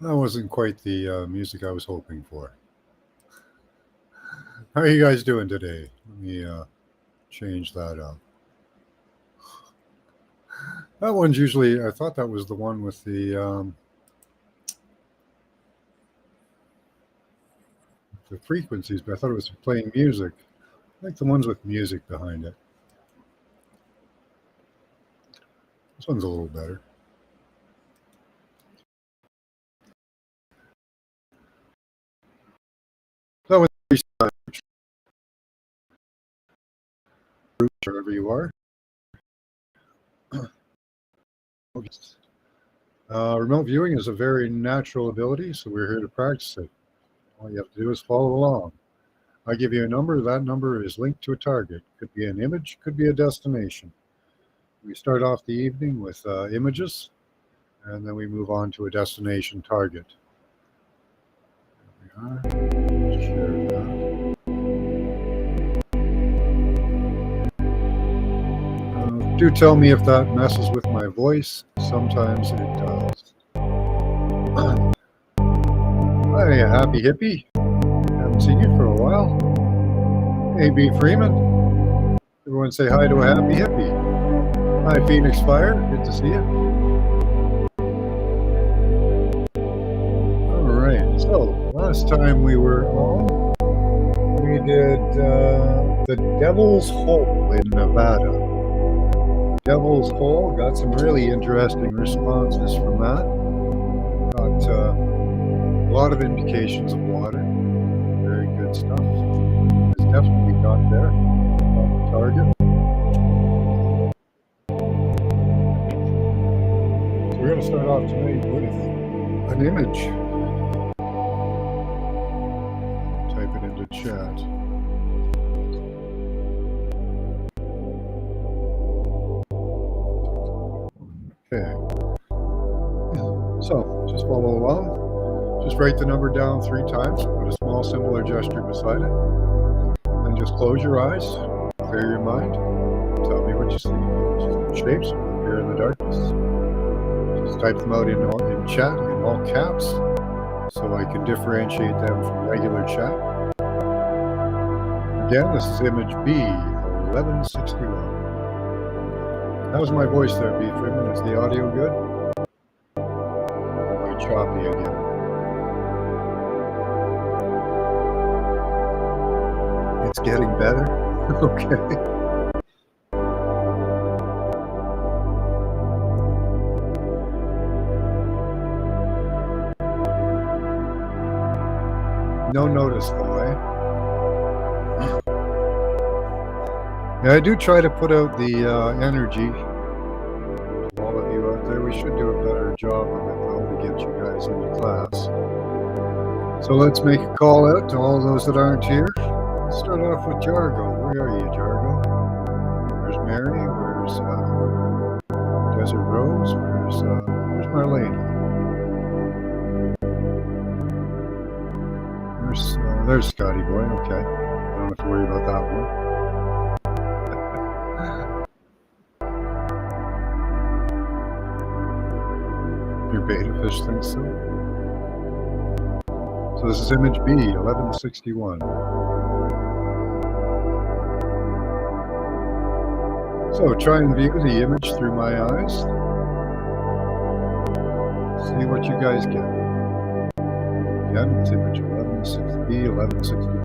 That wasn't quite the music I was hoping for. How are you guys doing today? Let me change that up. That one's usually, I thought that was the one with the frequencies, but I thought it was playing music. I like the ones with music behind it. This one's a little better. That one's wherever you are. Remote viewing is a very natural ability, so we're here to practice it. All you have to do is follow along. I give you a number. That number is linked to a target. Could be an image, could be a destination. We start off the evening with images, and then we move on to a destination target. There we are. Share that. Do tell me if that messes with my voice. Sometimes it does. Hi, Happy Hippie. Haven't seen you for a while. A.B. Freeman. Everyone say hi to a Happy Hippie. Hi, Phoenix Fire. Good to see you. All right. So last time we were on, we did the Devil's Hole in Nevada. Devil's Hole, got some really interesting responses from that. Got a lot of indications of water. Very good stuff. It's definitely got there on the target. So we're going to start off tonight with an image. Type it into chat. Okay. So just follow along. Just write the number down 3 times. Put a small symbol or gesture beside it. And just close your eyes. Clear your mind. Tell me what you see. Shapes appear in the darkness. Just type them out in chat in all caps, so I can differentiate them from regular chat. Again, this is image B, 1161. How's my voice there, B. Freeman? Is the audio good? Or am I choppy again? It's getting better? Okay. No notice though, eh? Yeah, I do try to put out the energy to all of you out there. We should do a better job of it though to get you guys into class. So let's make a call out to all those that aren't here. Let's start off with Jargo. Where are you, Jargo? Where's Mary? Where's Desert Rose? Where's Marlene? There's Scotty Boy. Okay, I don't have to worry about that one. Your beta fish thinks so. So this is image B, 1161. So try and view the image through my eyes. See what you guys get. Again, it's image B, 1161.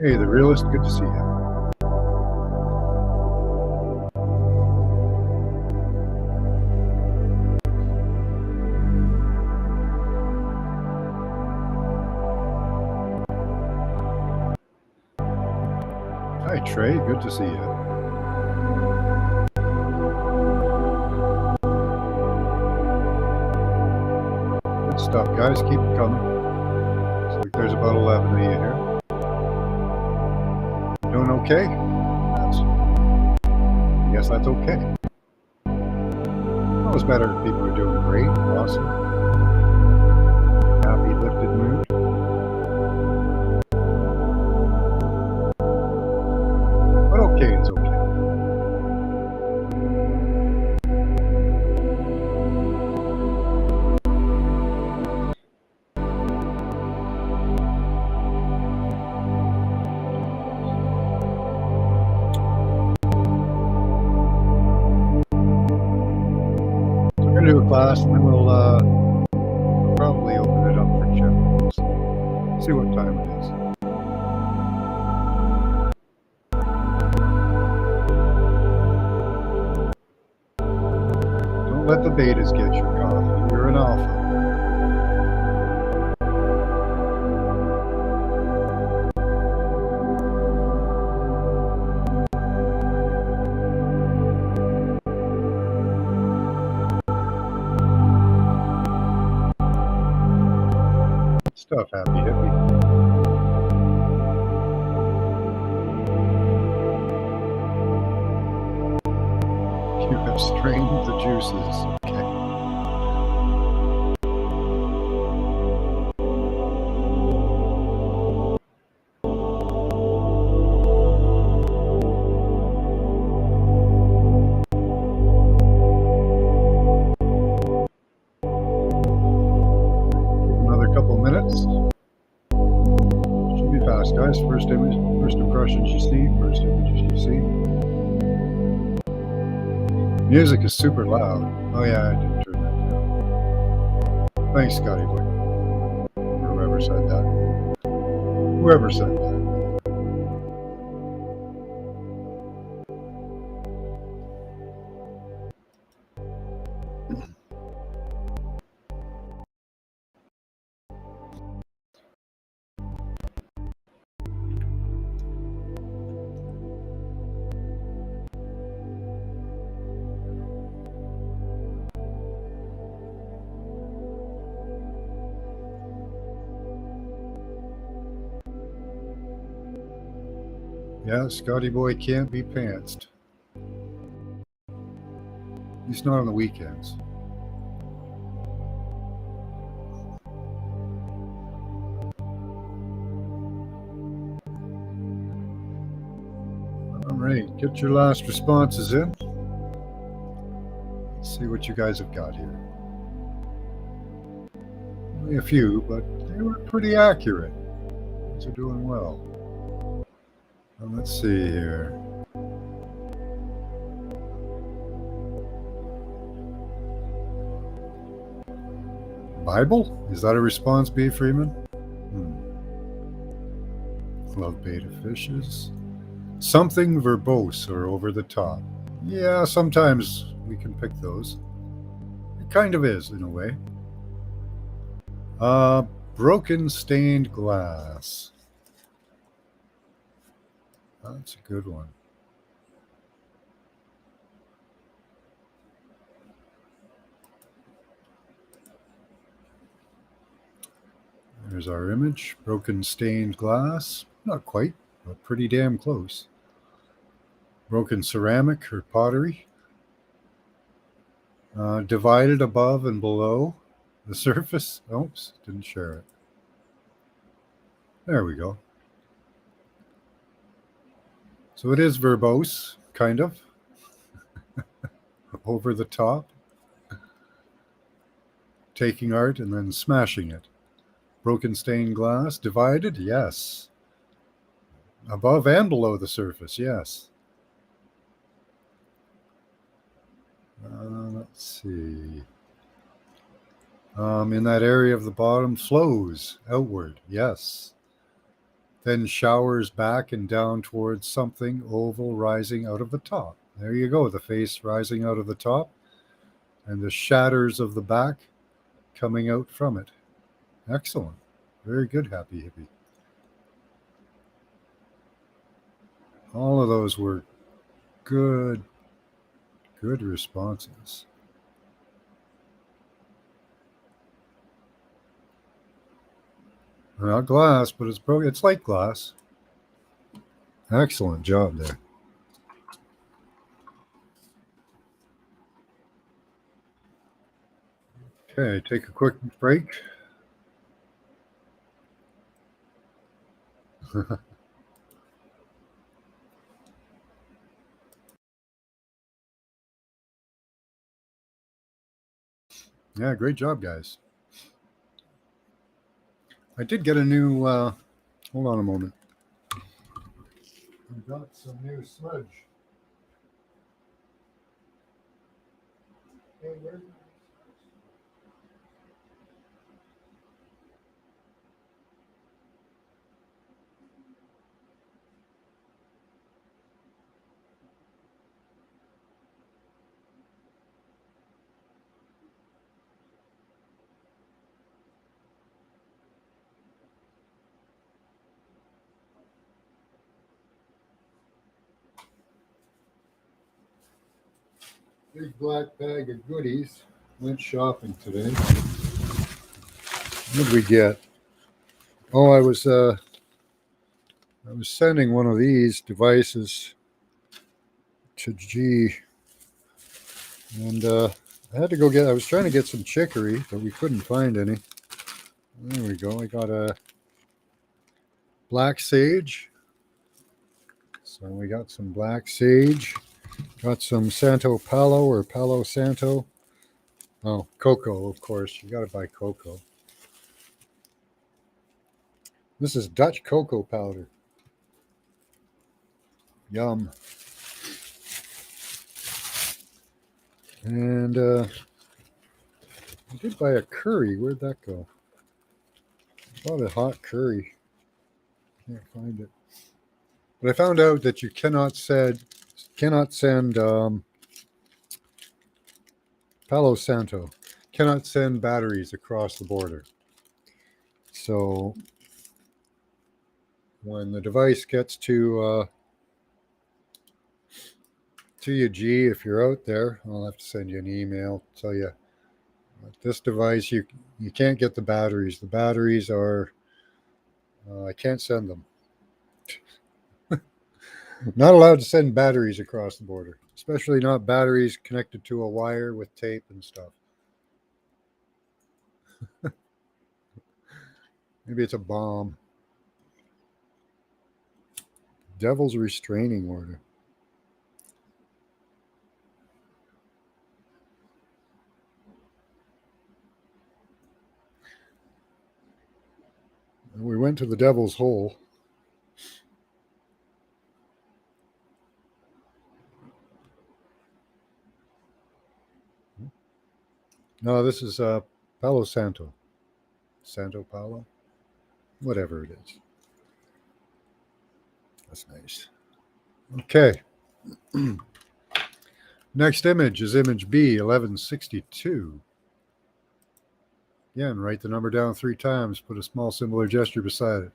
Hey, the realist, good to see you. Hi, Trey, good to see you. Good stuff, guys. Keep it coming. Looks like there's about 11 of you here. Doing okay? guess that's okay. Always better if people are doing great, awesome, happy, lifted mood. But okay is okay. So we're going to do a class and then we'll probably open it up for chat. See what time it is. Don't let the betas get your coffee. You're an alpha. Stuff, happy hippie. You have strained the juices. Okay. Another couple minutes. Should be fast, guys. First impressions you see, first images you see. Music is super loud. Oh yeah, I did turn that down. Thanks, Scotty Boy. Or whoever said that. Whoever said that. Yeah, Scotty Boy can't be pantsed. At least not on the weekends. All right, get your last responses in. Let's see what you guys have got here. Only a few, but they were pretty accurate. These are doing well. Let's see here. Bible? Is that a response, B. Freeman? Love beta fishes. Something verbose or over the top. Yeah, sometimes we can pick those. It kind of is, in a way. Broken stained glass. That's a good one. There's our image. Broken stained glass. Not quite, but pretty damn close. Broken ceramic or pottery. Divided above and below the surface. Oops, didn't share it. There we go. So it is verbose, kind of. Over the top. Taking art and then smashing it. Broken stained glass, divided, yes. Above and below the surface, yes. Let's see. In that area of the bottom, flows outward, yes. Then showers back and down towards something oval rising out of the top. There you go, the face rising out of the top and the shatters of the back coming out from it. Excellent. Very good, happy hippie. All of those were good responses. Not glass, but it's broken. It's like glass. Excellent job there. Okay, take a quick break. Yeah, great job, guys. I did get a new, hold on a moment. I got some new smudge. Hey, where's big black bag of goodies? Went shopping today. What did we get? Oh, I was sending one of these devices to G, and I had to go get. I was trying to get some chicory, but we couldn't find any. There we go. I got a black sage. So we got some black sage. Got some Santo Palo or Palo Santo. Oh, cocoa, of course. You got to buy cocoa. This is Dutch cocoa powder. Yum. And I did buy a curry. Where'd that go? Bought a hot curry. Can't find it. But I found out that you cannot send Palo Santo cannot send batteries across the border. So when the device gets to you, G, if you're out there, I'll have to send you an email, tell you this device you can't get the batteries. The batteries are I can't send them. Not allowed to send batteries across the border, especially not batteries connected to a wire with tape and stuff. Maybe it's a bomb. Devil's restraining order. We went to the devil's hole. No, this is Palo Santo. Santo Palo? Whatever it is. That's nice. Okay. Next image is image B, 1162. Again, write the number down 3 times. Put a small symbol or gesture beside it.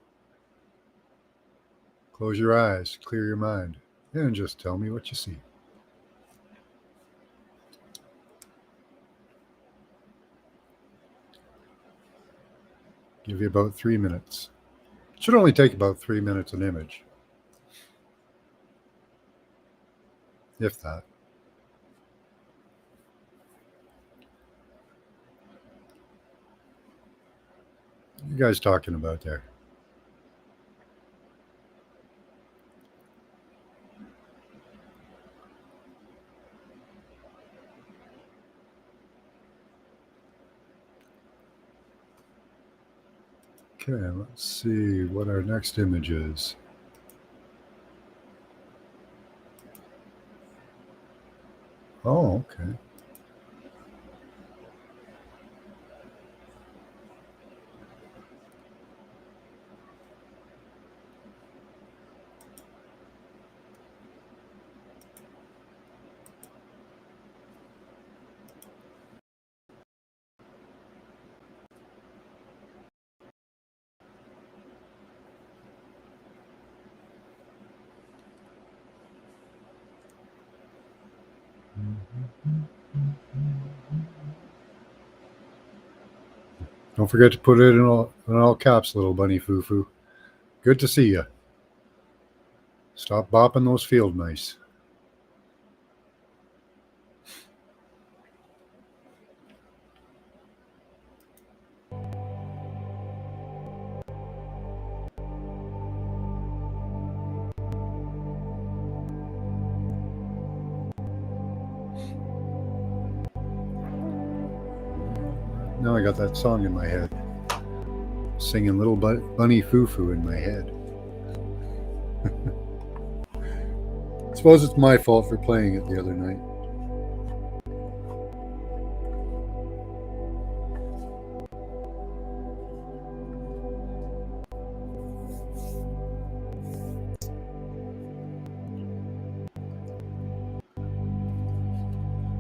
Close your eyes. Clear your mind. And just tell me what you see. Give you about 3 minutes. It should only take about 3 minutes an image. If that. What are you guys talking about there? Okay, let's see what our next image is. Oh, okay. Don't forget to put it in all caps, little bunny foo-foo. Good to see you. Stop bopping those field mice. Now I got that song in my head. Singing Little Bunny Foo-Foo in my head. I suppose it's my fault for playing it the other night.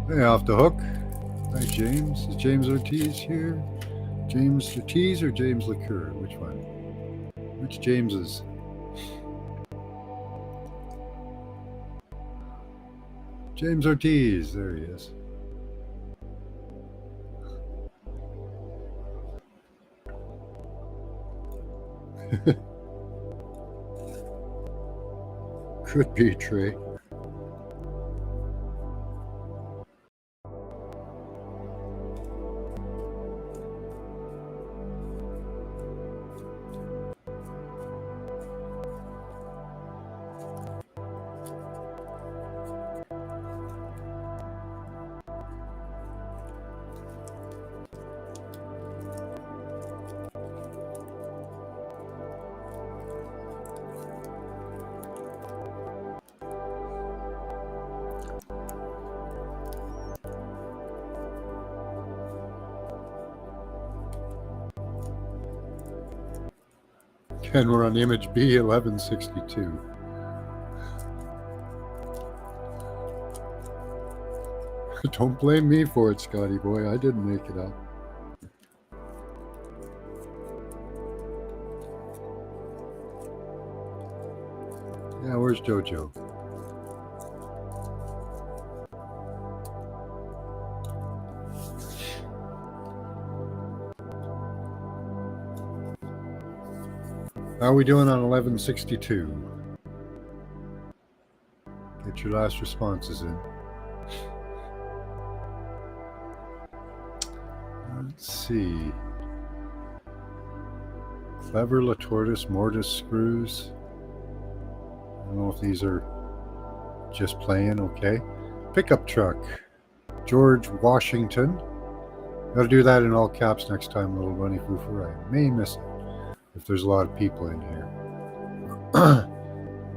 Hey, Off the Hook. Hi, James. Is James Ortiz here? James Ortiz or James Liqueur? Which one? Which James is? James Ortiz. There he is. Could be Trey. And we're on image B 1162. Don't blame me for it, Scotty boy. I didn't make it up. Yeah, where's Jojo? How are we doing on 1162? Get your last responses in. Let's see. Clever Latortus Mortis screws. I don't know if these are just playing. Okay. Pickup truck. George Washington. Gotta do that in all caps next time, Little Bunny Foo-Foo. I may miss it if there's a lot of people in here.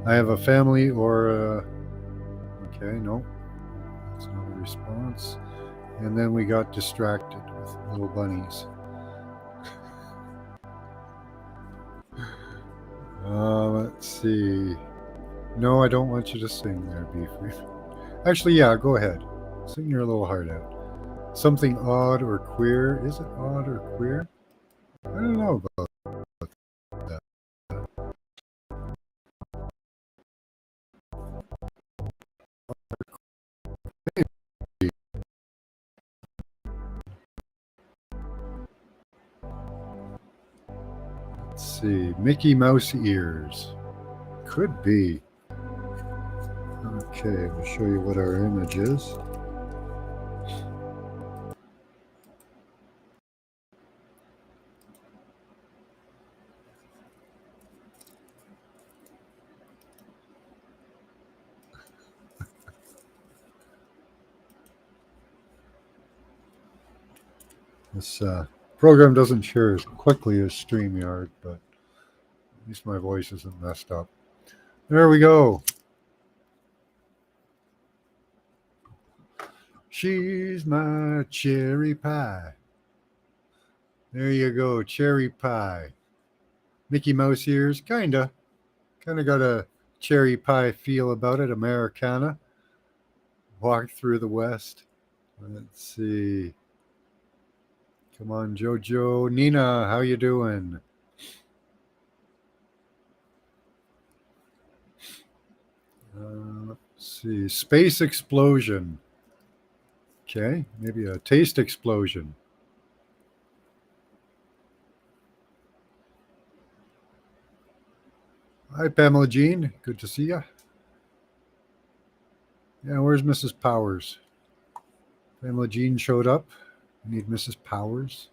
I have a family or okay, no. That's not a response. And then we got distracted with little bunnies. Let's see. No, I don't want you to sing there, Beef. Actually, yeah, go ahead. Sing your little heart out. Something odd or queer. Is it odd or queer? I don't know about that. Let's see. Mickey Mouse ears. Could be. Okay, we'll show you what our image is. This program doesn't share as quickly as StreamYard, but at least my voice isn't messed up. There we go. She's my cherry pie. There you go, cherry pie. Mickey Mouse ears, kinda got a cherry pie feel about it. Americana. Walked through the West. Let's see. Come on, Jojo. Nina, how you doing? Let's see. Space explosion. Okay, maybe a taste explosion. Hi, Pamela Jean. Good to see you. Yeah, where's Mrs. Powers? Pamela Jean showed up. We need Mrs. Powers.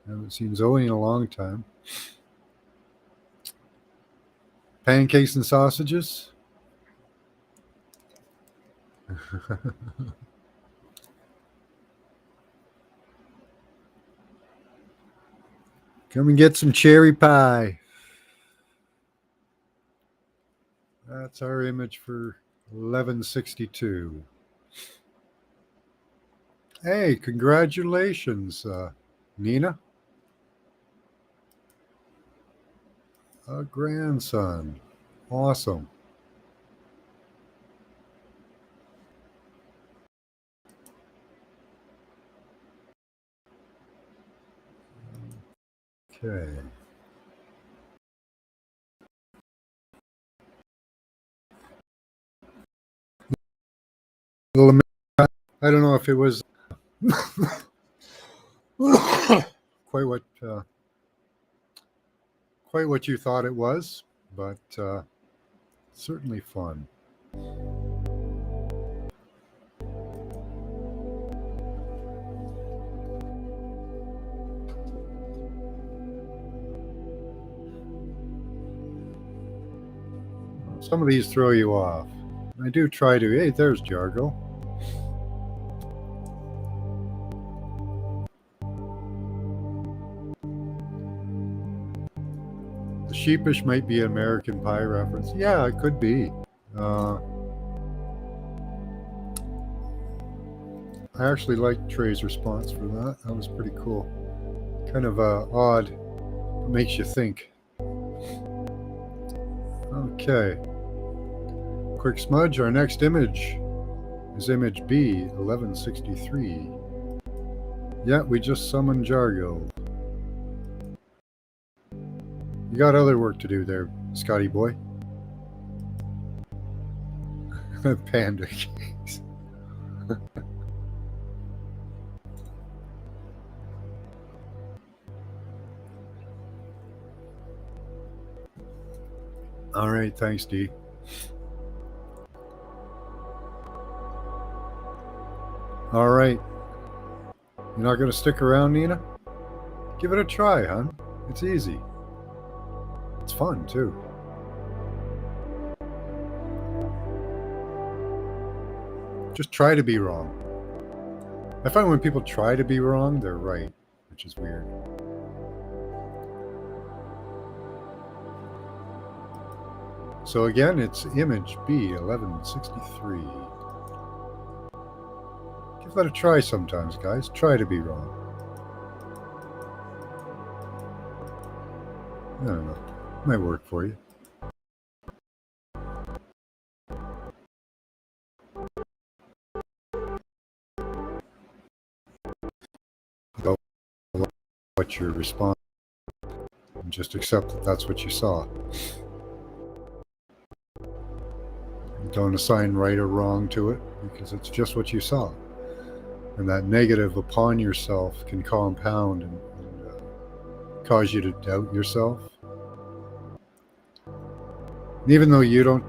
I haven't seen Zoe in a long time. Pancakes and sausages. Come and get some cherry pie. That's our image for 1162. Hey, congratulations, Nina. A grandson. Awesome. Okay. I don't know if it was quite what you thought it was, but certainly fun. Some of these throw you off. I do try to. Hey, there's Jargo. The sheepish might be an American Pie reference. Yeah, it could be. I actually liked Trey's response for that. That was pretty cool. Kind of odd. It makes you think. Okay. Quick smudge. Our next image is image B, 1163. Yeah, we just summoned Jargo. You got other work to do there, Scotty boy. Panda cakes. All right, thanks, D. All right. You're not going to stick around, Nina? Give it a try, hon. It's easy. It's fun, too. Just try to be wrong. I find when people try to be wrong, they're right, which is weird. So again, it's image B, 1163. Give that a try sometimes, guys. Try to be wrong. I don't know. Might work for you. Go what your response and just accept that that's what you saw. Don't assign right or wrong to it because it's just what you saw. And that negative upon yourself can compound and cause you to doubt yourself. And even though your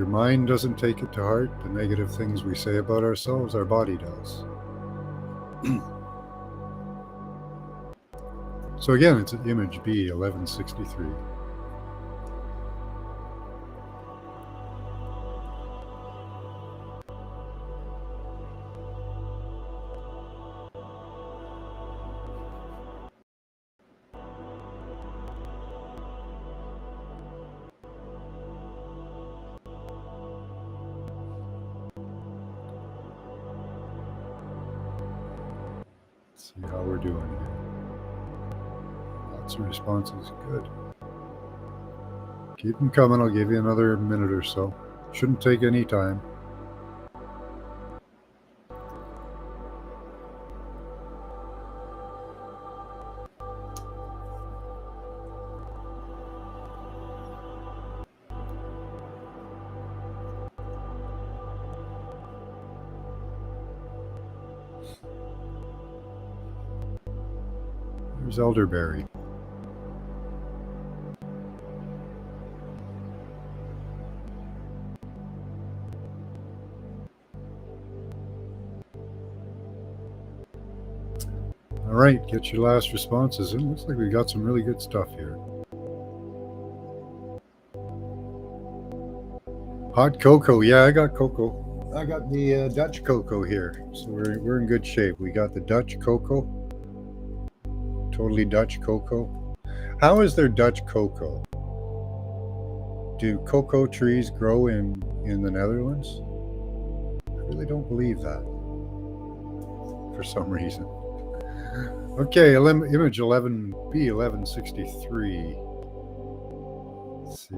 mind doesn't take it to heart, the negative things we say about ourselves, our body does. So again, it's an image B, 1163. Let's see how we're doing here. Lots of responses. Good. Keep them coming. I'll give you another minute or so. Shouldn't take any time. There's elderberry. All right, get your last responses in. Looks like we got some really good stuff here. Hot cocoa. Yeah, I got cocoa. I got the Dutch cocoa here. So we're in good shape. We got the Dutch cocoa. Totally Dutch cocoa. How is there Dutch cocoa? Do cocoa trees grow in the Netherlands? I really don't believe that for some reason. Okay, image 11B, 1163. Let's see.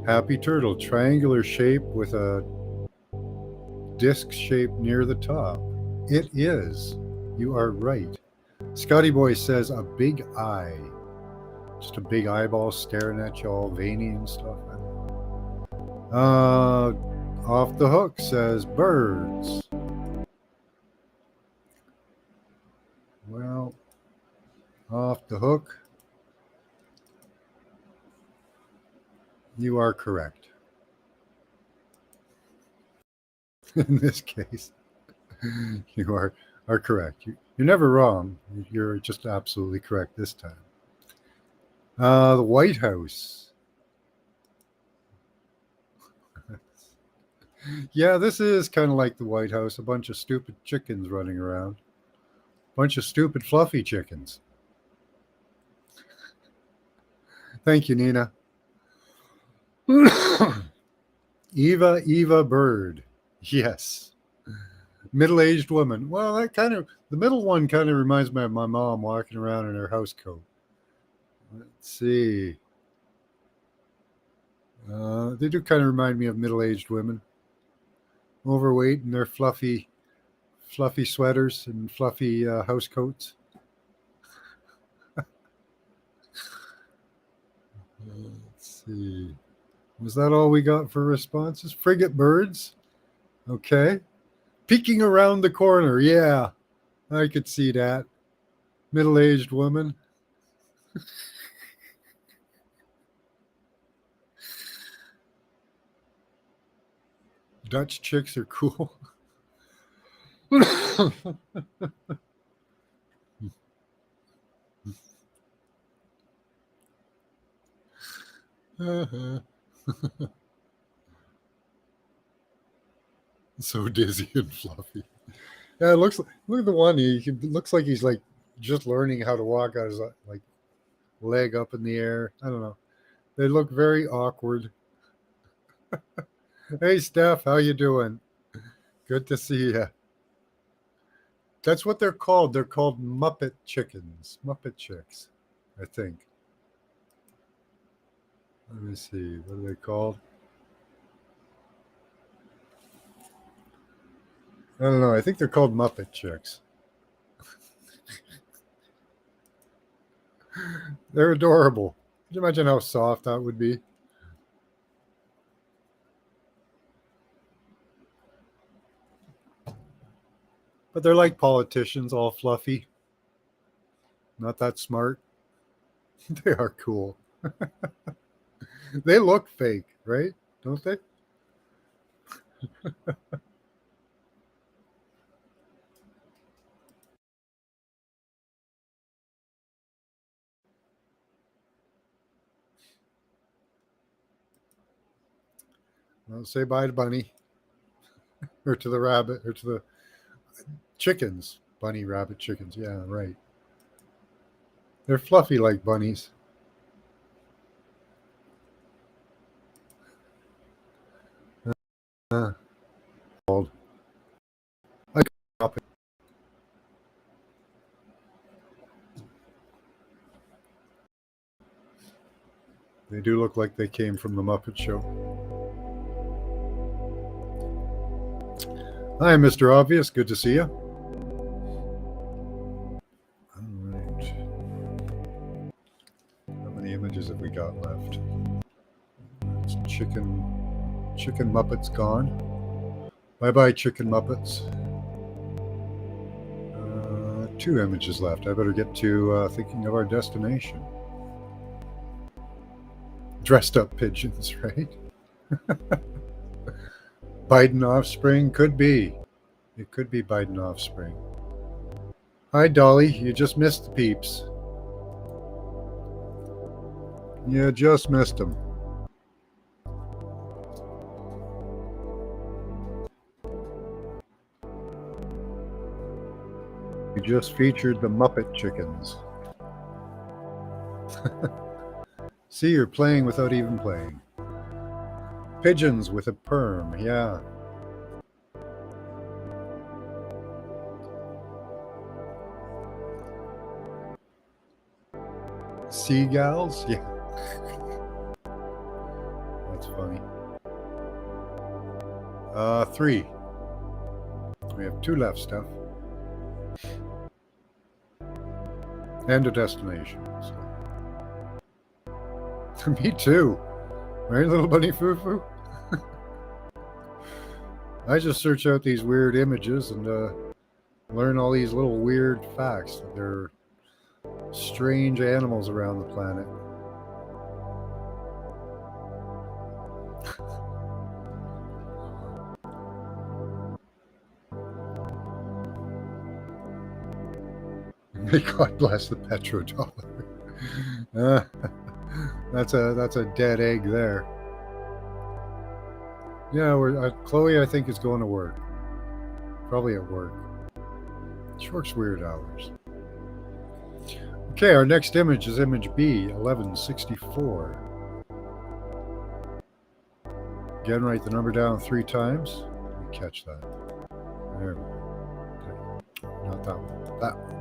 Happy turtle, triangular shape with a disc shape near the top. It is. You are right. Scotty Boy says a big eye. Just a big eyeball staring at you all veiny and stuff. Off the Hook says birds. Well, Off the Hook, you are correct. In this case, you are correct. You're never wrong. You're just absolutely correct this time. The White House. Yeah, this is kind of like the White House. A bunch of stupid chickens running around. Bunch of stupid fluffy chickens. Thank you, Nina. Eva Bird. Yes. Middle-aged woman. Well, the middle one kind of reminds me of my mom walking around in her house coat. Let's see. They do kind of remind me of middle-aged women. Overweight in their fluffy sweaters and fluffy house coats. Let's see. Was that all we got for responses? Frigate birds. Okay. Peeking around the corner. Yeah, I could see that. Middle-aged woman. Dutch chicks are cool. So dizzy and fluffy. Yeah, look at the one. He looks like he's like just learning how to walk on his like leg up in the air. I don't know. They look very awkward. Hey, Steph, how you doing? Good to see you. That's what they're called. They're called Muppet chickens. Muppet chicks, I think. Let me see. What are they called? I don't know. I think they're called Muppet chicks. They're adorable. Can you imagine how soft that would be? But they're like politicians, all fluffy. Not that smart. They are cool. They look fake, right? Don't they? Well, say bye to Bunny. Or to the rabbit. Or to the chickens. Bunny, rabbit, chickens. Yeah, right. They're fluffy like bunnies. Called. They do look like they came from the Muppet Show. Hi, Mr. Obvious. Good to see you. All right. How many images have we got left? It's chicken Muppets gone. Bye-bye, chicken Muppets. 2 images left. I better get to thinking of our destination. Dressed up pigeons, right? Biden offspring? Could be. It could be Biden offspring. Hi, Dolly. You just missed the peeps. You just missed them. We just featured the Muppet chickens. See, you're playing without even playing. Pigeons with a perm, yeah. Seagulls, yeah. That's funny. 3. We have 2 left, Steph. And a destination. So. Me too. Right, little bunny foo-foo? I just search out these weird images and learn all these little weird facts. That there are strange animals around the planet. May God bless the petrodollar. That's a dead egg there. Yeah, Chloe, I think, is going to work. Probably at work. She works weird hours. Okay, our next image is image B, 1164. Again, write the number down 3 times. Let me catch that. There we go. Not that one. That one.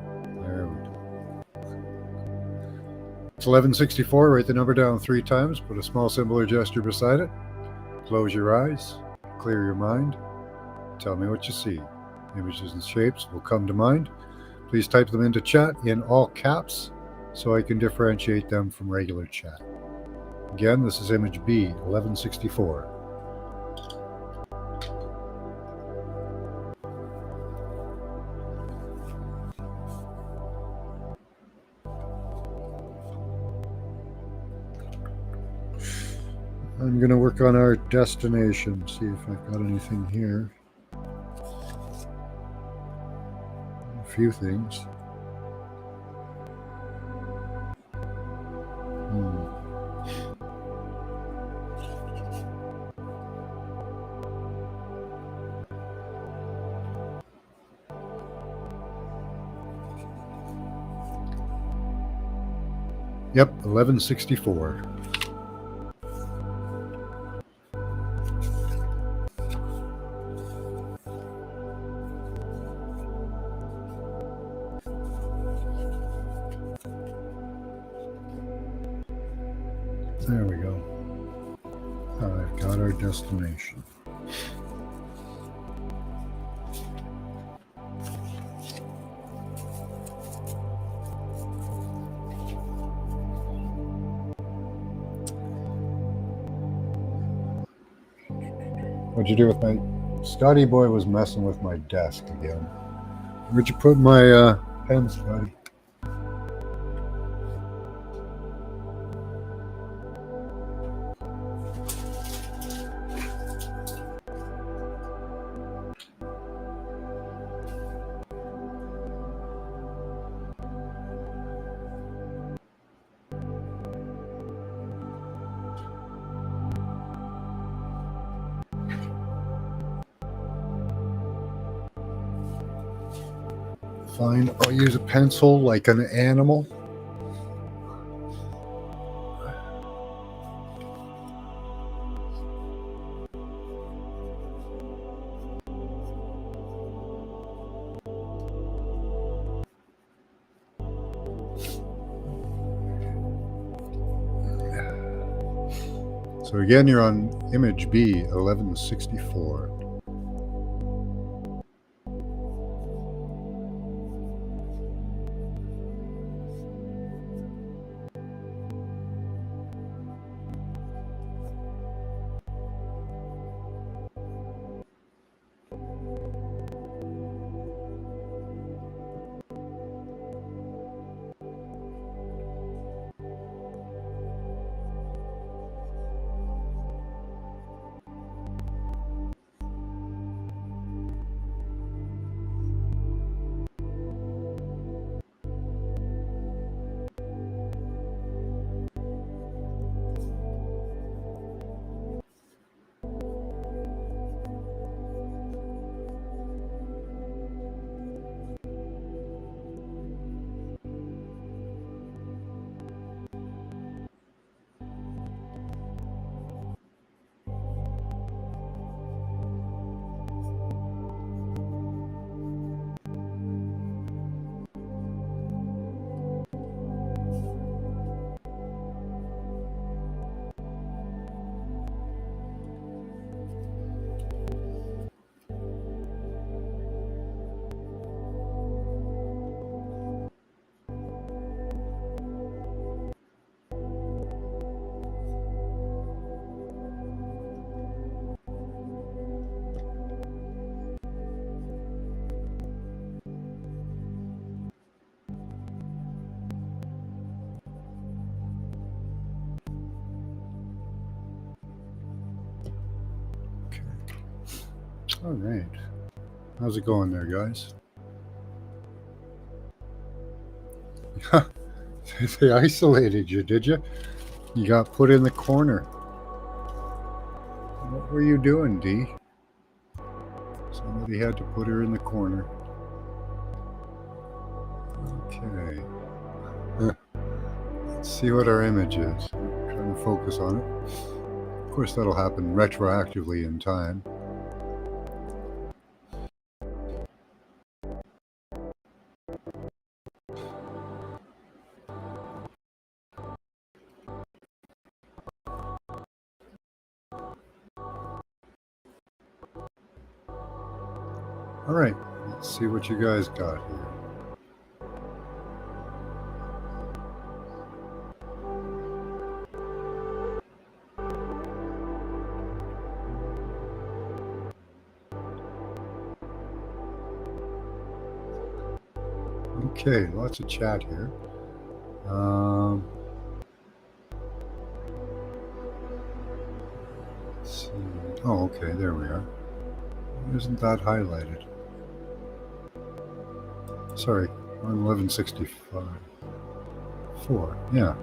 There we go. It's 1164. Write the number down 3 times. Put a small symbol or gesture beside it. Close your eyes. Clear your mind. Tell me what you see. Images and shapes will come to mind. Please type them into chat in all caps so I can differentiate them from regular chat. Again, this is image B, 1164. I'm going to work on our destination, see if I've got anything here. A few things. Yep, 1164. There we go. I've got our destination. What'd you do with my... Scotty boy was messing with my desk again. Where'd you put my pen, Scotty? Fine, I'll use a pencil like an animal. So again, you're on image B, 1164. All right. How's it going there, guys? They isolated you, did you? You got put in the corner. What were you doing, Dee? Somebody had to put her in the corner. Okay. Let's see what our image is. I'm trying to focus on it. Of course, that'll happen retroactively in time. All right, let's see what you guys got here. Okay, lots of chat here. Let's see. Oh, okay, there we are. Isn't that highlighted? Sorry, on 1165. 4, yeah.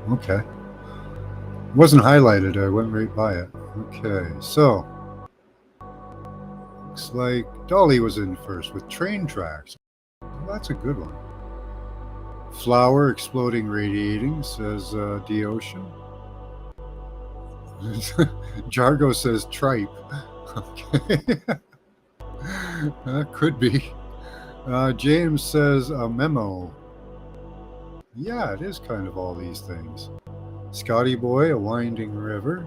Okay. It wasn't highlighted, I went right by it. Okay, so looks like Dolly was in first with Train Tracks. Well, that's a good one. Flower exploding, radiating, says D Ocean. Jargo says tripe. Okay. Could be. James says a memo. Yeah, it is kind of all these things. Scotty Boy, a winding river.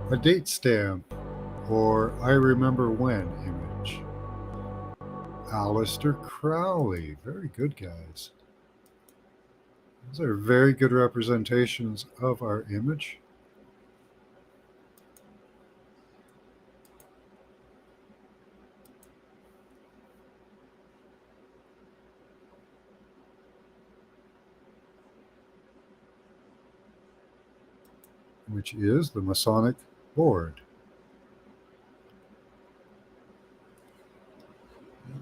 A date stamp, or I remember when image. Aleister Crowley. Very good, guys. Those are very good representations of our image. Which is the Masonic board.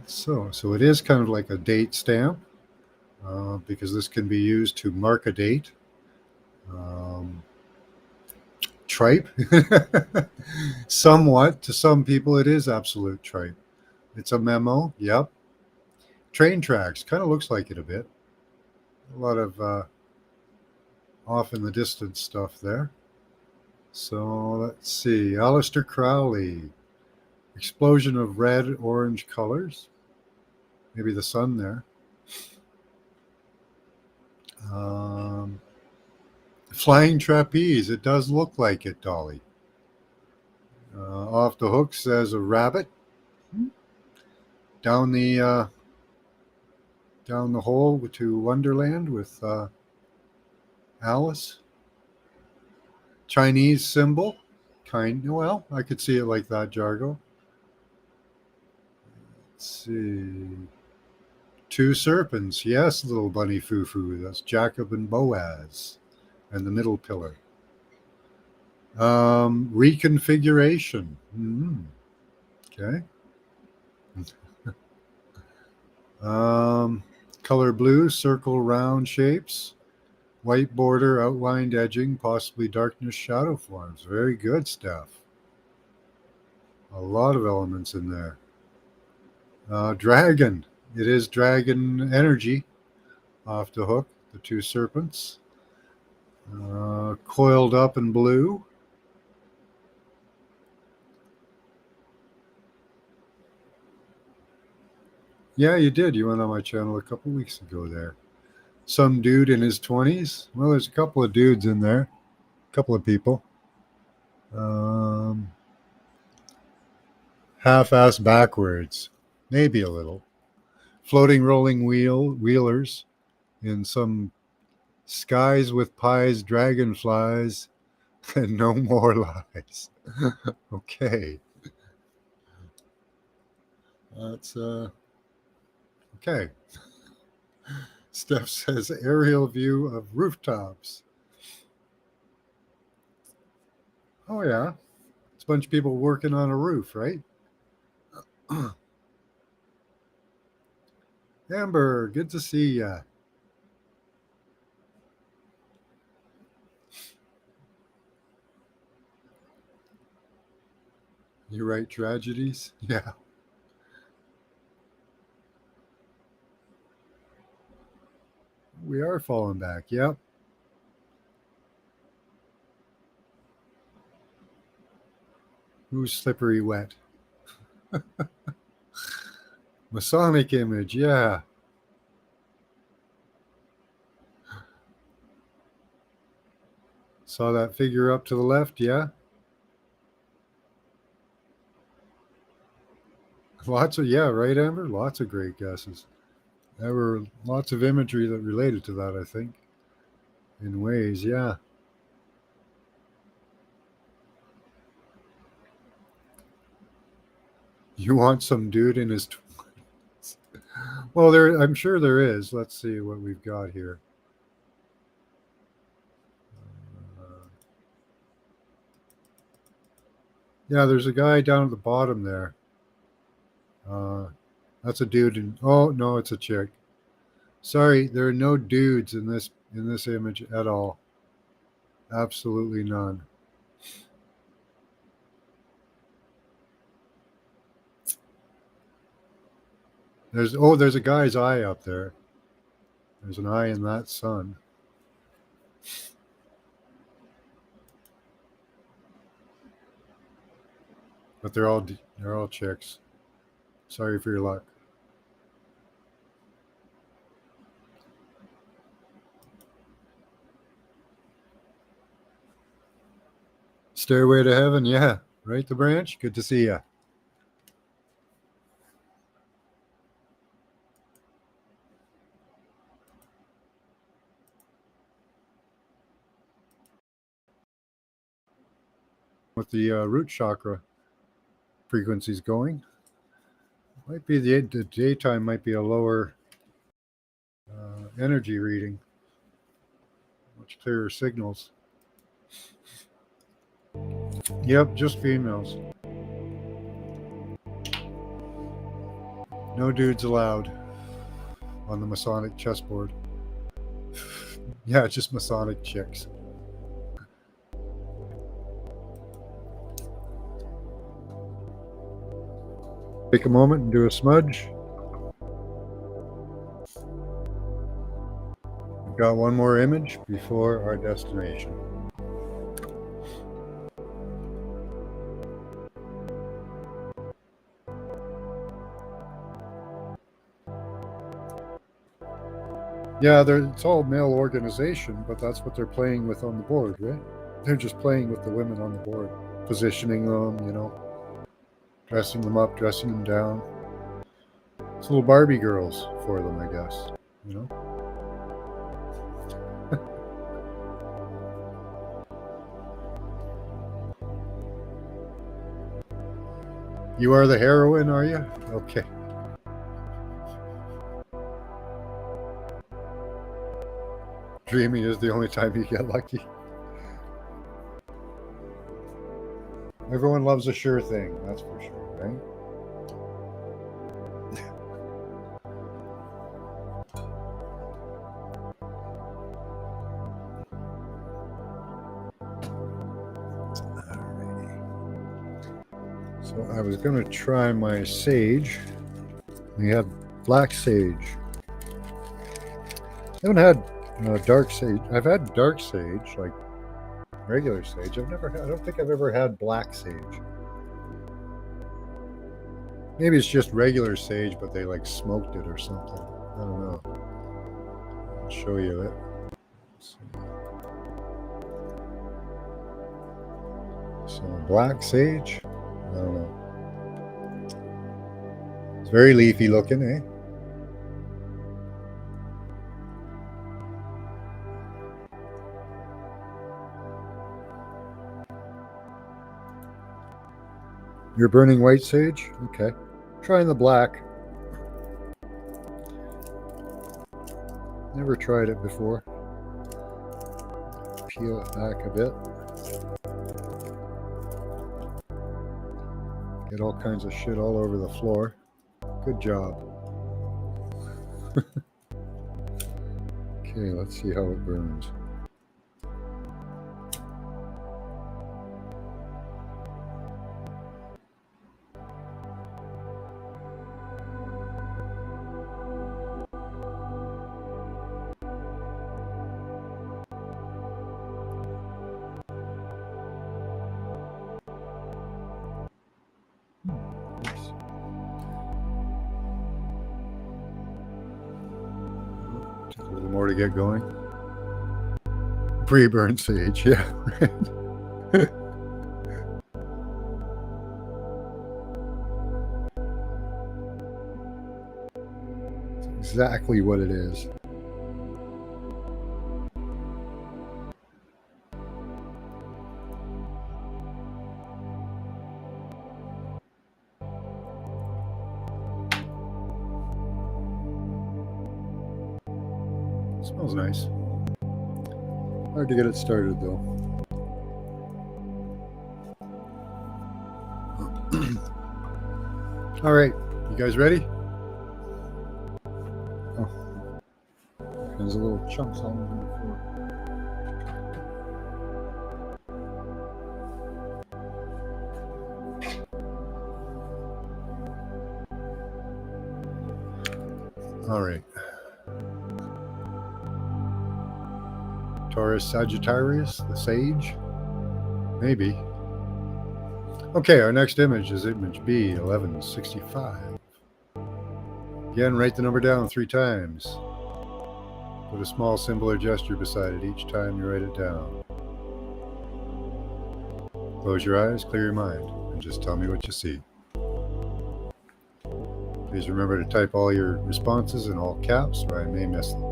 So it is kind of like a date stamp, because this can be used to mark a date. Tripe. Somewhat. To some people, it is absolute tripe. It's a memo. Yep. Train tracks. Kind of looks like it a bit. A lot of off in the distance stuff there. So let's see. Aleister Crowley. Explosion of red, orange colors. Maybe the sun there. Flying trapeze. It does look like it, Dolly. Off the Hook says a rabbit. Down the hole to Wonderland with Alice. Chinese symbol. Well, I could see it like that, Jargo. Let's see. Two serpents. Yes, little bunny foo-foo. That's Jacob and Boaz. And the middle pillar. Reconfiguration. Okay. Color blue, circle, round shapes. White border, outlined edging, possibly darkness, shadow forms. Very good stuff. A lot of elements in there. Dragon. It is dragon energy. Off the Hook, the two serpents. Coiled up in blue. Yeah, you did. You went on my channel a couple weeks ago there. Some dude in his 20s. Well, there's a couple of dudes in there. A couple of people. Half-ass backwards. Maybe a little. Floating rolling wheelers in some skies with pies, dragonflies, and no more lies. Okay. That's okay. Steph says aerial view of rooftops. Oh yeah, it's bunch of people working on a roof, right? Amber, good to see ya. You write tragedies? Yeah. We are falling back. Yep. Who's slippery wet? Masonic image, yeah. Saw that figure up to the left, yeah. Lots of, yeah, right, Amber? Lots of great guesses. There were lots of imagery that related to that, I think, in ways, yeah. You want some dude in his 20s? Well, I'm sure there is. Let's see what we've got here. Yeah, there's a guy down at the bottom there. That's a dude. Oh no, it's a chick. Sorry, there are no dudes in this image at all. Absolutely none. There's a guy's eye up there. There's an eye in that sun. But they're all chicks. Sorry for your luck. Stairway to Heaven, yeah. Right, the branch? Good to see ya. With the root chakra frequencies going. Might be the daytime might be a lower energy reading. Much clearer signals. Yep, just females. No dudes allowed on the Masonic chessboard. Yeah, just Masonic chicks. Take a moment and do a smudge. We've got one more image before our destination. Yeah, it's all male organization, but that's what they're playing with on the board, right? They're just playing with the women on the board, positioning them, dressing them up, dressing them down. It's little Barbie girls for them, I guess, You are the heroine, are you? Okay. Dreaming is the only time you get lucky. Everyone loves a sure thing, that's for sure, right? So I was going to try my sage. We have black sage. I haven't had dark sage. I've had dark sage, like regular sage. I don't think I've ever had black sage. Maybe it's just regular sage, but they like smoked it or something. I don't know. I'll show you it. So black sage. I don't know. It's very leafy looking, eh? You're burning white sage? Okay. Trying the black. Never tried it before. Peel it back a bit. Get all kinds of shit all over the floor. Good job. Okay, let's see how it burns. Take a little more to get going. Pre-burn sage, yeah. It's exactly what it is. Smells nice. Hard to get it started though. All right, you guys ready? Oh, there's a little chunks all over the floor. All right. Taurus Sagittarius, the sage? Maybe. Okay, our next image is image B, 1165. Again, write the number down 3 times. Put a small symbol or gesture beside it each time you write it down. Close your eyes, clear your mind, and just tell me what you see. Please remember to type all your responses in all caps, or I may miss them.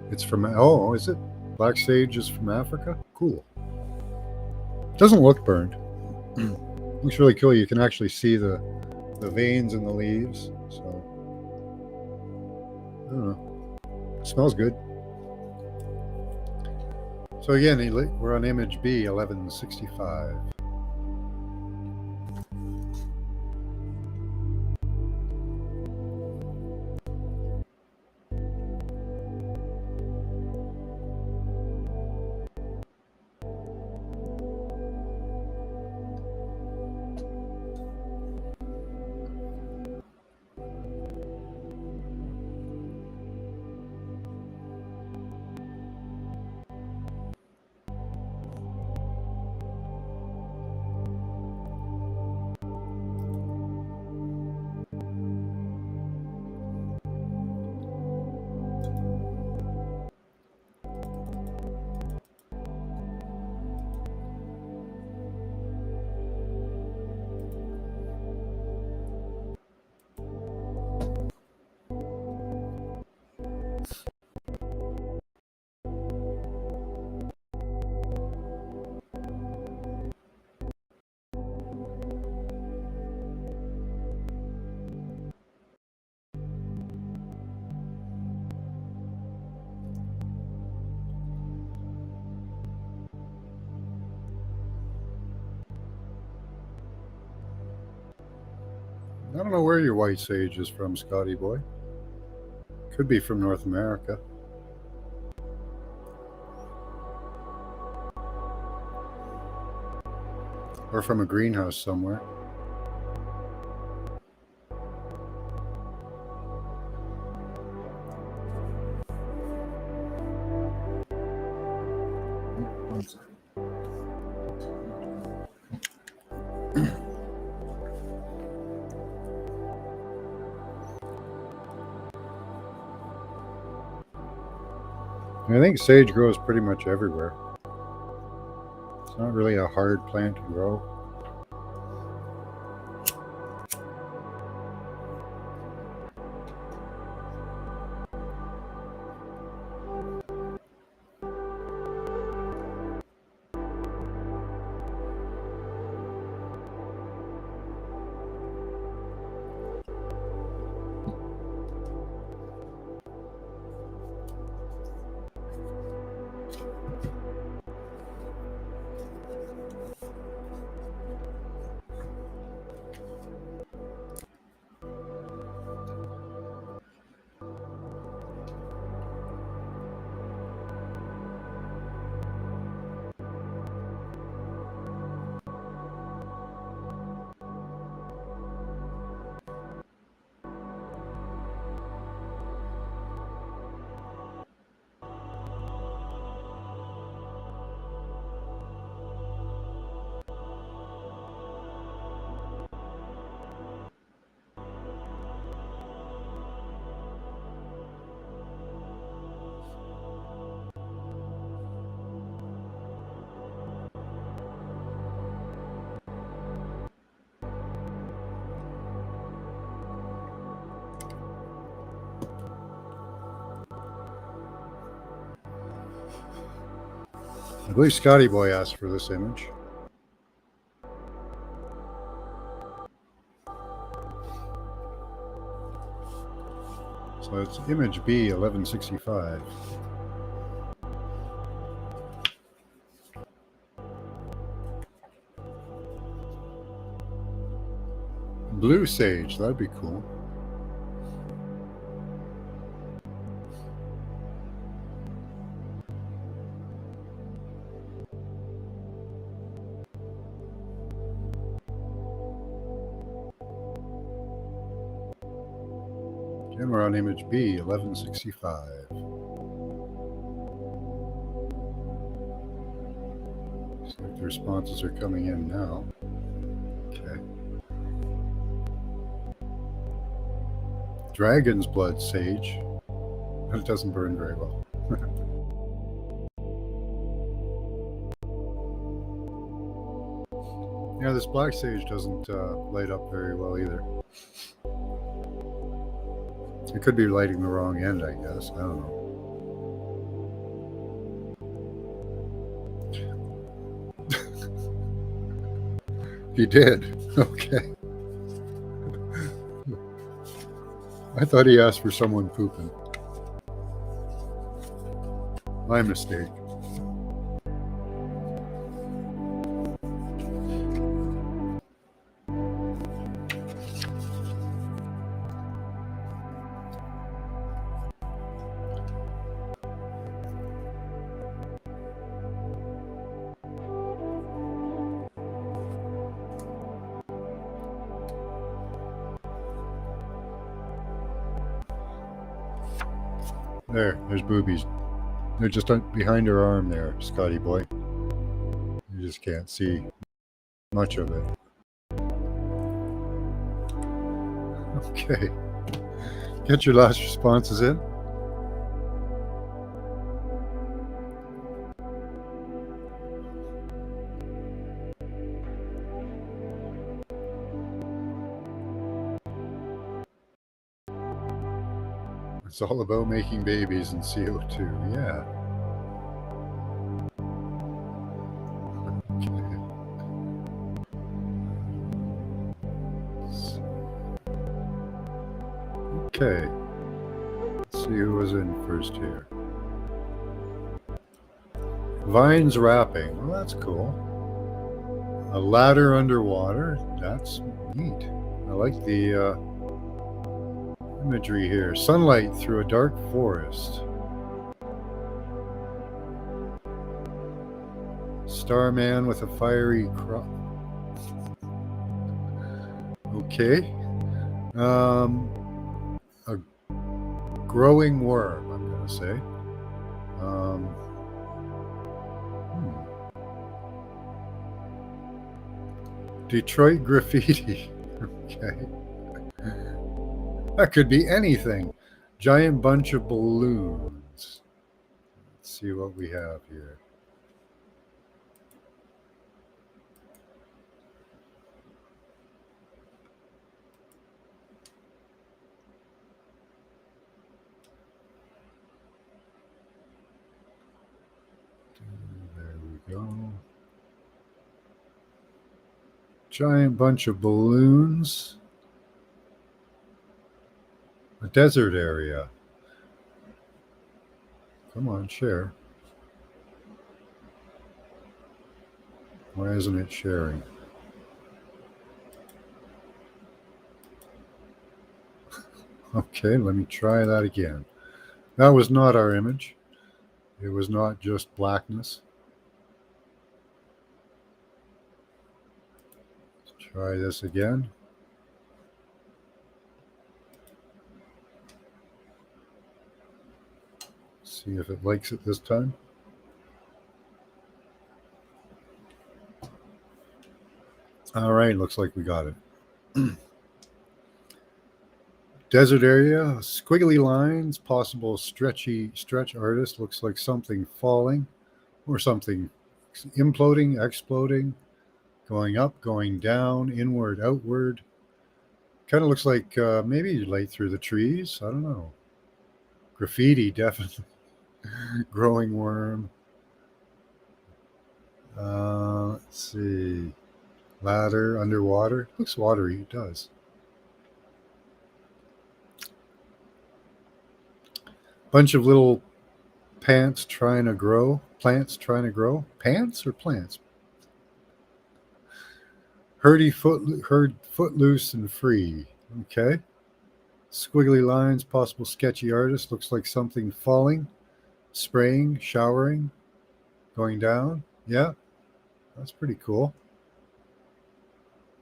It's from, oh, is it? Black sage is from Africa? Cool. Doesn't look burned. Looks really cool. You can actually see the veins in the leaves. So, I don't know. It smells good. So again, we're on image B, 1165. I don't know where your white sage is from, Scotty boy. Could be from North America. Or from a greenhouse somewhere. I think sage grows pretty much everywhere. It's not really a hard plant to grow. I believe Scotty Boy asked for this image. So it's image B 1165. Blue sage, that'd be cool. And we're on image B 1165. See if the responses are coming in now. Okay. Dragon's blood sage, but it doesn't burn very well. Yeah, this black sage doesn't light up very well either. It could be lighting the wrong end, I guess. I don't know. He did. Okay. I thought he asked for someone pooping. My mistake. There's boobies. They're just behind her arm there, Scotty Boy. You just can't see much of it. Okay. Get your last responses in. It's all about making babies and CO2. Yeah. Okay. Let's see who was in first here. Vines wrapping. Well, that's cool. A ladder underwater. That's neat. I like the imagery here. Sunlight through a dark forest. Starman with a fiery crop. Okay. A growing worm, I'm going to say. Detroit graffiti. Okay. That could be anything. Giant bunch of balloons. Let's see what we have here. There we go. Giant bunch of balloons. A desert area. Come on, share. Why isn't it sharing? Okay, let me try that again. That was not our image. It was not just blackness. Let's try this again. See if it likes it this time. All right, looks like we got it. Desert area, squiggly lines, possible stretch artist. Looks like something falling or something imploding, exploding, going up, going down, inward, outward. Kind of looks like maybe light through the trees. I don't know. Graffiti, definitely. Growing worm. Let's see. Ladder underwater. Looks watery. It does. Bunch of little plants trying to grow. Plants trying to grow. Pants or plants? Herd footloose and free. Okay. Squiggly lines, possible sketchy artist. Looks like something falling, spraying, showering, going down. Yeah, that's pretty cool.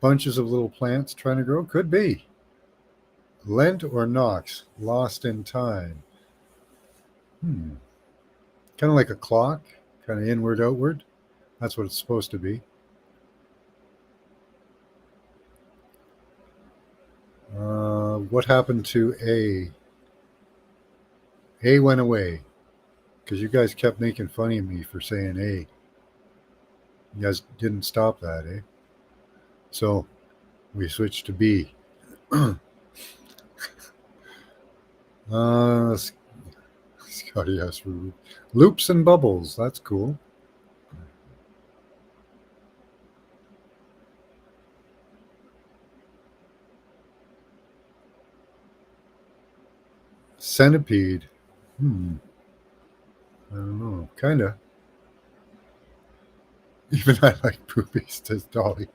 Bunches of little plants trying to grow. Could be. Lent or Knox, lost in time. Kind of like a clock, kind of inward, outward. That's what it's supposed to be. What happened to A? A went away because you guys kept making fun of me for saying A. You guys didn't stop that, eh? So we switched to B. Scotty asked for loops and bubbles. That's cool. Centipede. I don't know. Kinda. Even I like poopies, says Dolly.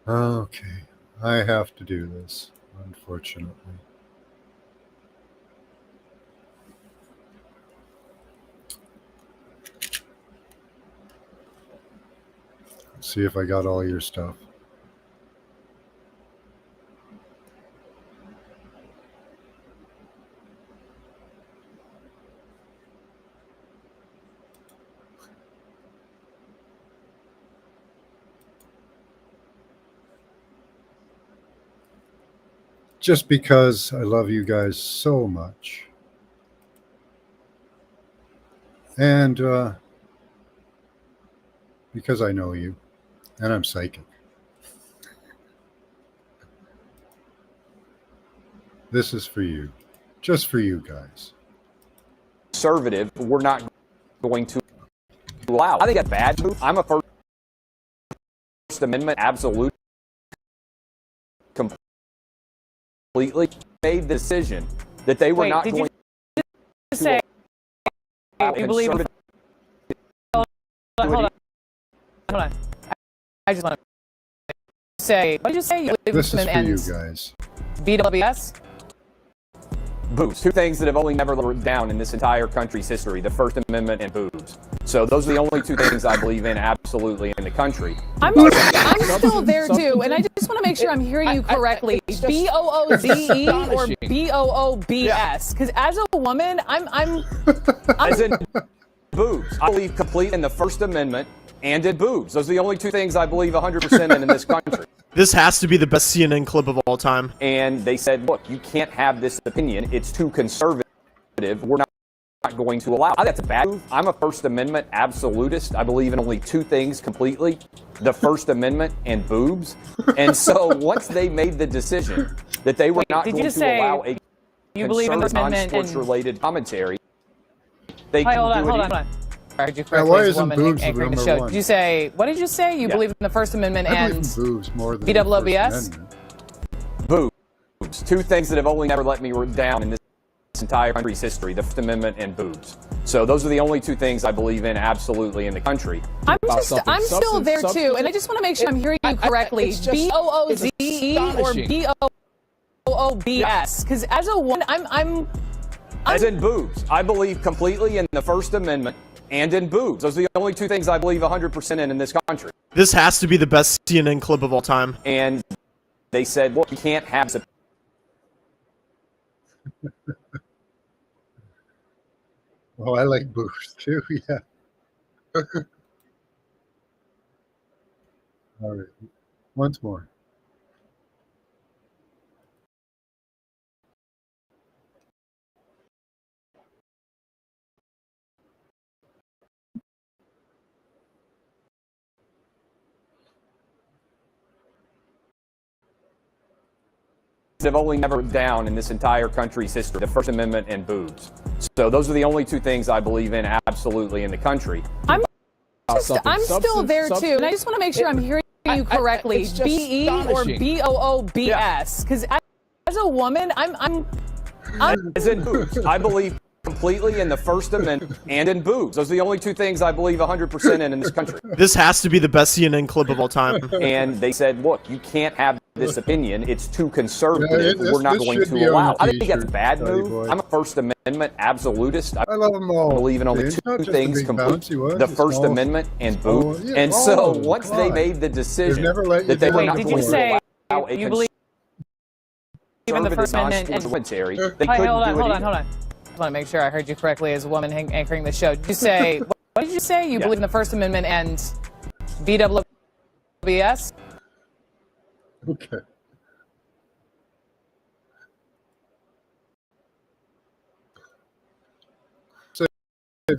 Okay. I have to do this, unfortunately. Let's see if I got all your stuff. Just because I love you guys so much. And because I know you. And I'm psychic. This is for you. Just for you guys. Conservative, we're not going to allow. I think that's bad move. I'm a First Amendment absolute. Completely made the decision that they were not going to say you believe. Hold on. I just want to say, what did you say? You believe this is for you ends guys. BWS? boobs. Two things that have only never let down in this entire country's history: the First Amendment and boobs. So those are the only two things I believe in absolutely in the country. I'm still there too, and I just want to make sure I'm hearing you correctly. BOOZE or BOOBS? Because as a woman, I'm as in boobs. I believe complete in the First Amendment and in boobs. Those are the only two things I believe 100% in this country. This has to be the best CNN clip of all time. And they said, look, you can't have this opinion. It's too conservative. We're not going to allow. I think that's a bad move. I'm a First Amendment absolutist. I believe in only two things completely: the First Amendment and boobs. And so once they made the decision that they were not going to allow a concerted non-sports-related commentary, they can do it. Hold on. Why isn't boobs number one? Did you say, what did you say? You believe in the First Amendment and boobs more than BWS? Boobs. Two things that have only never let me down in this entire country's history: the First Amendment and boobs. So those are the only two things I believe in absolutely in the country. I'm still there too, and I just want to make sure I'm hearing you correctly. BOOZE or BOOBS? Because as a woman, I'm as in boobs. I believe completely in the First Amendment and in boobs. Those are the only two things I believe 100% in this country. This has to be the best CNN clip of all time. And they said, well, you can't have some. Oh, I like boobs too, yeah. All right, once more. have only never down in this entire country's history: the First Amendment and boobs. So those are the only two things I believe in absolutely in the country. I'm still there too, and I just want to make sure I'm hearing you correctly. BE or BOOBS? Because as a woman, I'm As in boobs, I believe completely in the First Amendment and in boobs. Those are the only two things I believe 100% in this country. This has to be the best CNN clip of all time. And they said, look, you can't have this opinion. It's too conservative. Yeah, We're not this going should to be on allow. a I think that's a t-shirt, bad Scotty move. boy. I'm a First Amendment absolutist. I I love them all. believe in only It's not two just things the big completely: bouncy ones, the it's First all- Amendment and boobs. yeah, And all so of them. once they God. made the decision never let you that they do were it not Wait, did going you to say allow a you believe in the First Amendment and military, they Wait, couldn't hold on, do it hold on, either. hold on. I want to make sure I heard you correctly as a woman anchoring the show. Did you say, what did you say? You Yeah. believe in the First Amendment and BWBS? Okay. Save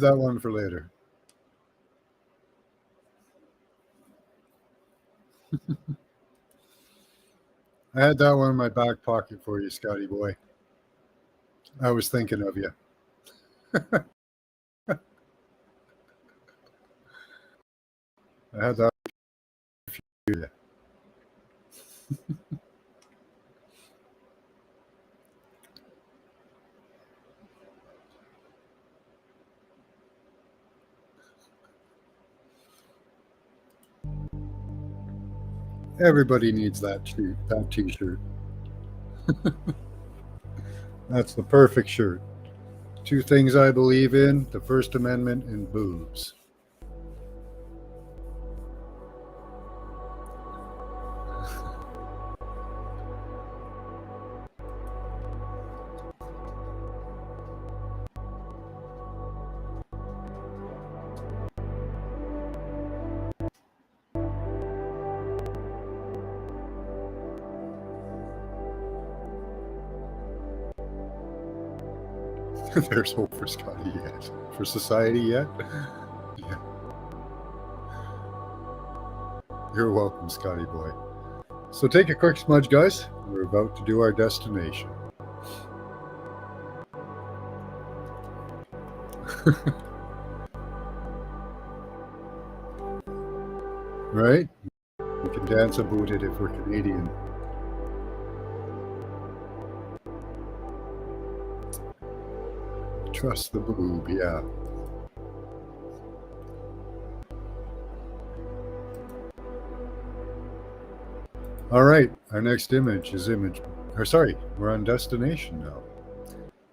that one for later. I had that one in my back pocket for you, Scotty boy. I was thinking of you. I had that for you. Everybody needs that t-shirt. That's the perfect shirt. Two things I believe in: the First Amendment and boobs. There's hope for Scotty yet. For society yet? Yeah. You're welcome, Scotty boy. So take a quick smudge, guys. We're about to do our destination. Right? We can dance about it if we're Canadian. Trust the boob, yeah. All right, our next image is we're on destination now.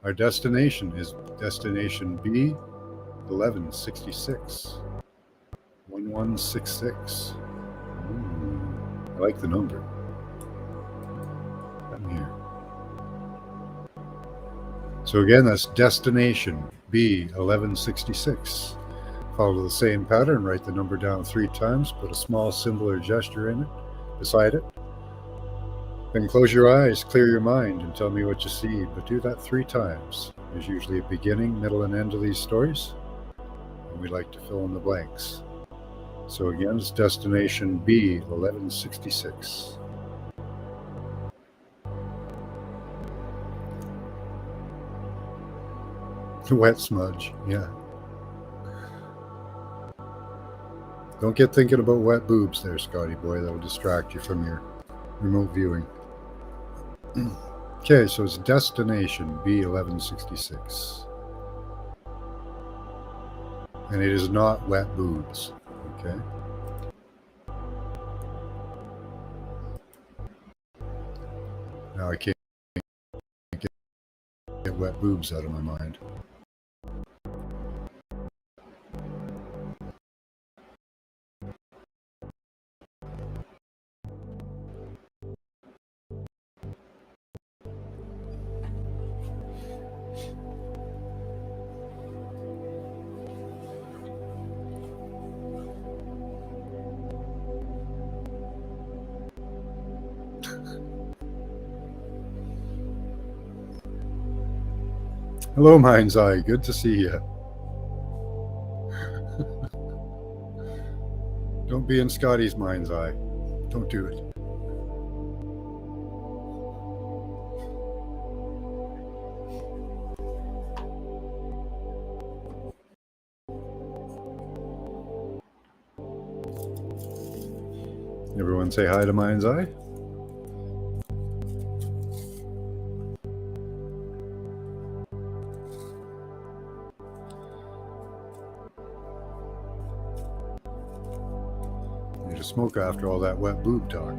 Our destination is destination B 1166. 1166. I like the number. Come here. So again, that's destination B 1166. Follow the same pattern, write the number down 3 times, put a small symbol or gesture in it, beside it. Then close your eyes, clear your mind, and tell me what you see, but do that 3 times. There's usually a beginning, middle, and end of these stories, and we like to fill in the blanks. So again, it's destination B 1166. Wet smudge, yeah. Don't get thinking about wet boobs there, Scotty boy. That'll distract you from your remote viewing. Okay, so it's destination B 1166. And it is not wet boobs, okay? Now I can't get wet boobs out of my mind. Hello, Mind's Eye. Good to see you. Don't be in Scotty's mind's eye. Don't do it. Everyone say hi to Mind's Eye. Need a smoke after all that wet boob talk.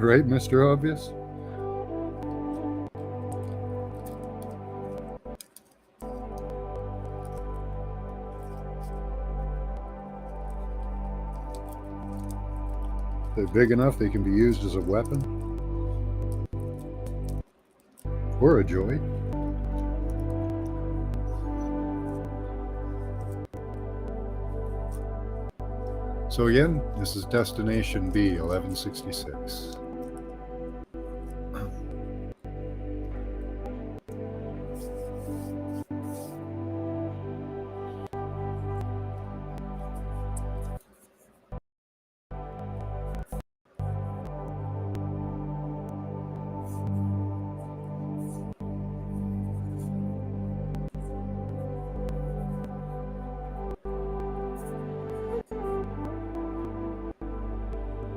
Right, Mr. Obvious? They're big enough they can be used as a weapon. Or a joy. So again, this is Destination B, 1166.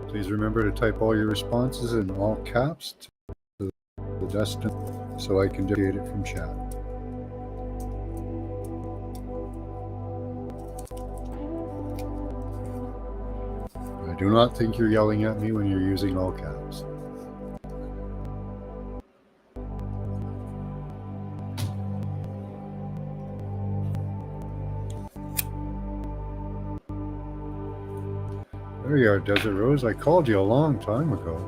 Please remember to type all your responses in all caps to the destination so I can differentiate it from chat. I do not think you're yelling at me when you're using all caps. There you are, Desert Rose. I called you a long time ago.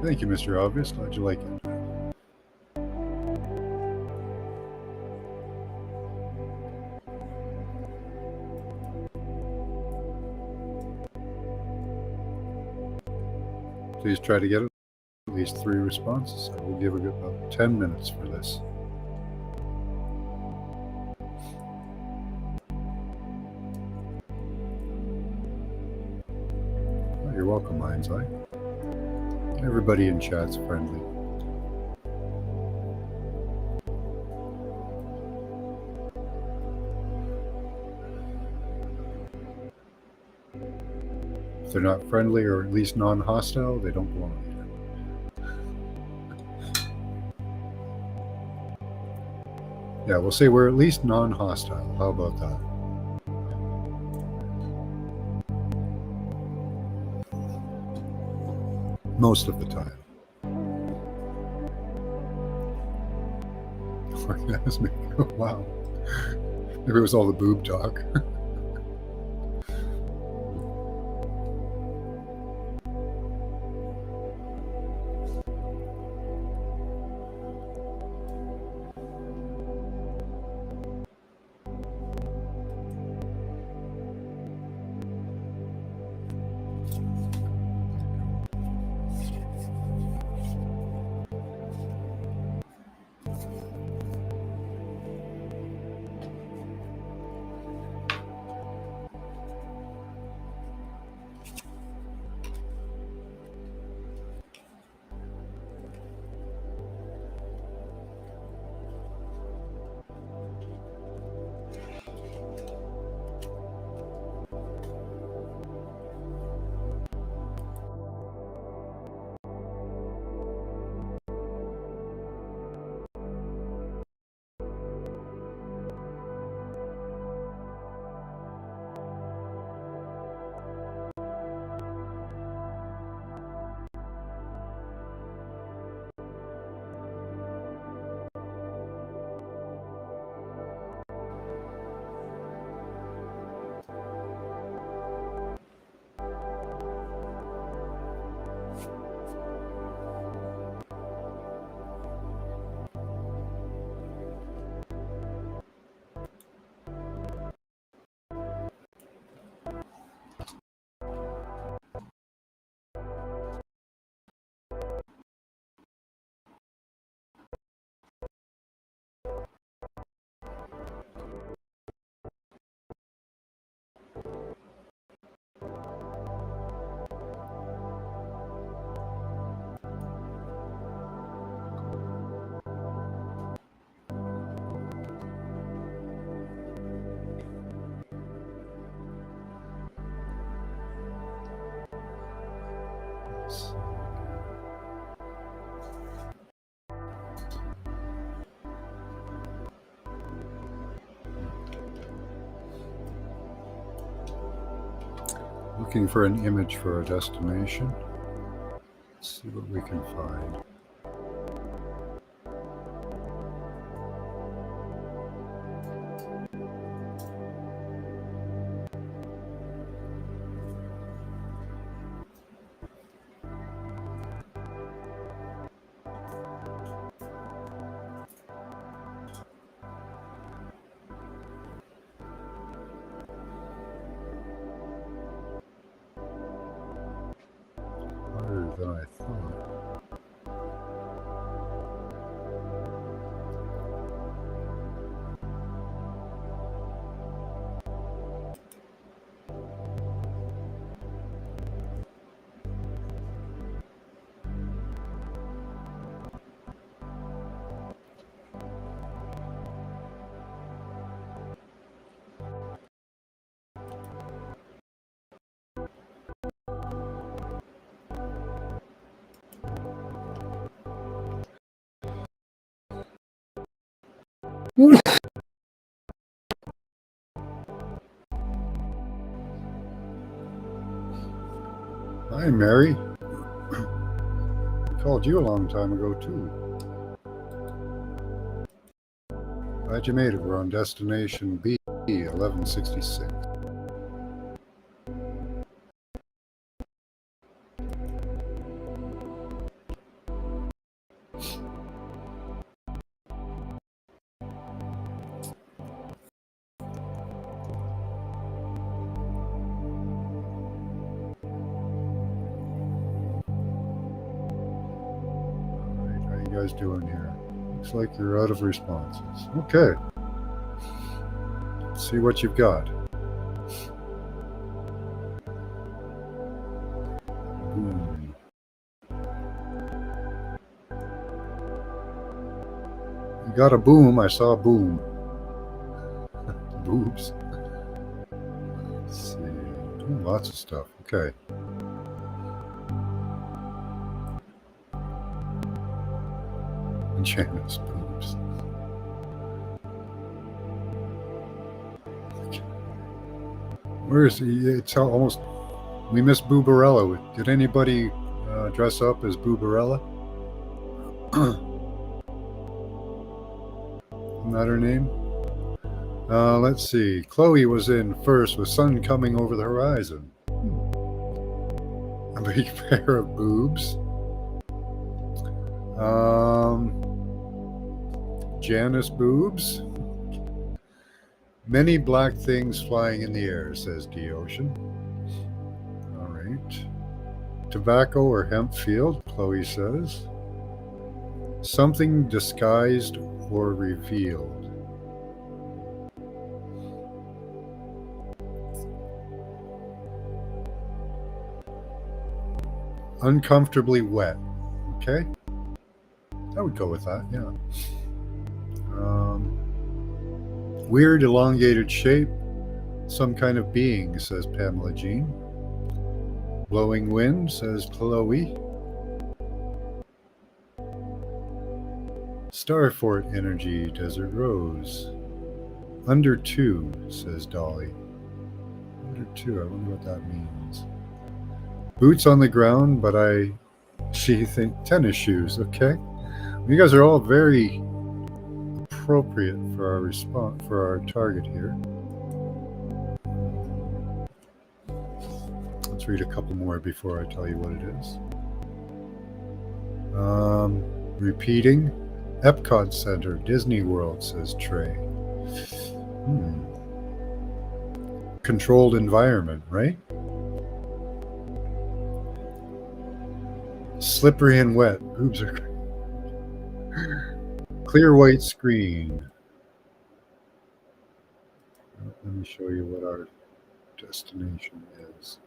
Thank you, Mr. Obvious. Glad you like it. Please try to get at least 3 responses. I will give it about 10 minutes for this. Oh, you're welcome, Mind's Eye. Everybody in chat's friendly. If they're not friendly or at least non-hostile, they don't belong here. Yeah, we'll say we're at least non-hostile. How about that? Most of the time. Wow. Maybe it was all the boob talk. Looking for an image for a destination. Let's see what we can find. Harder than I thought. Hi, Mary. I called you a long time ago, too. Glad you made it. We're on destination B, 1166. How you guys doing here? Looks like you're out of responses. Okay. Let's see what you've got. Boom. You got a boom. I saw a boom. Boobs. Let's see. Ooh, lots of stuff. Okay. Janice boobs. Where is he? It's almost. We missed Boobarella. Did anybody dress up as Boobarella? Isn't that her name? Let's see. Chloe was in first with sun coming over the horizon. A big pair of boobs. Janice boobs. Many black things flying in the air, says D-Ocean. All right. Tobacco or hemp field, Chloe says. Something disguised or revealed. Uncomfortably wet. Okay. I would go with that, yeah. Weird elongated shape. Some kind of being, says Pamela Jean. Blowing wind, says Chloe. Starfort energy, Desert Rose. Under 2, says Dolly. Under 2, I wonder what that means. Boots on the ground, but she think tennis shoes, okay? You guys are all very appropriate for our response, for our target here. Let's read a couple more before I tell you what it is. Repeating. Epcot Center, Disney World, says Trey. Controlled environment, right? Slippery and wet. Boobs are clear white screen. Let me show you what our destination is.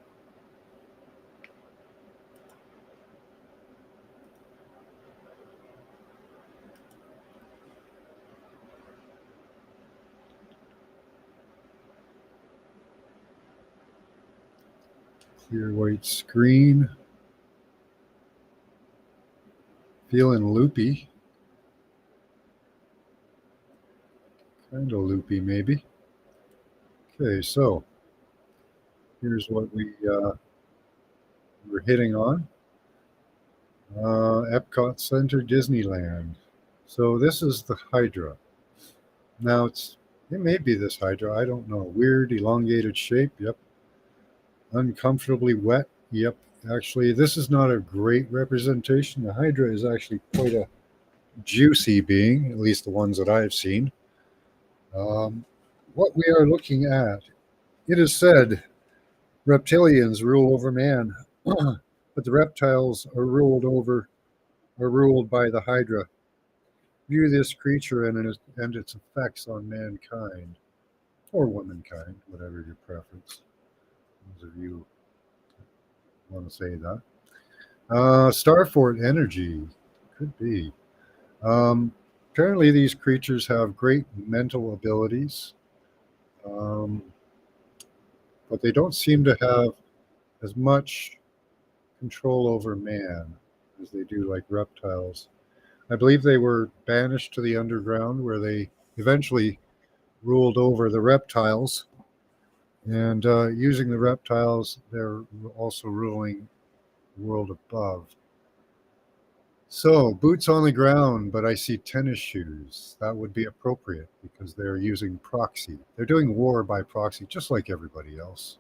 Clear white screen. Feeling loopy. Kind of loopy, maybe. Okay, so Here's what we're hitting on. Epcot Center, Disneyland. So this is the Hydra. Now it may be this Hydra. I don't know. Weird, elongated shape. Yep. Uncomfortably wet. Yep. Actually, this is not a great representation. The Hydra is actually quite a juicy being, at least the ones that I've seen. What we are looking at, it is said reptilians rule over man, but the reptiles are ruled by the Hydra. View this creature and its effects on mankind, or womankind, whatever your preference. Those of you want to say that. Starfort energy, could be. Apparently, these creatures have great mental abilities, but they don't seem to have as much control over man as they do like reptiles. I believe they were banished to the underground where they eventually ruled over the reptiles. And using the reptiles, they're also ruling the world above. So, boots on the ground, but I see tennis shoes. That would be appropriate because they're using proxy. They're doing war by proxy, just like everybody else.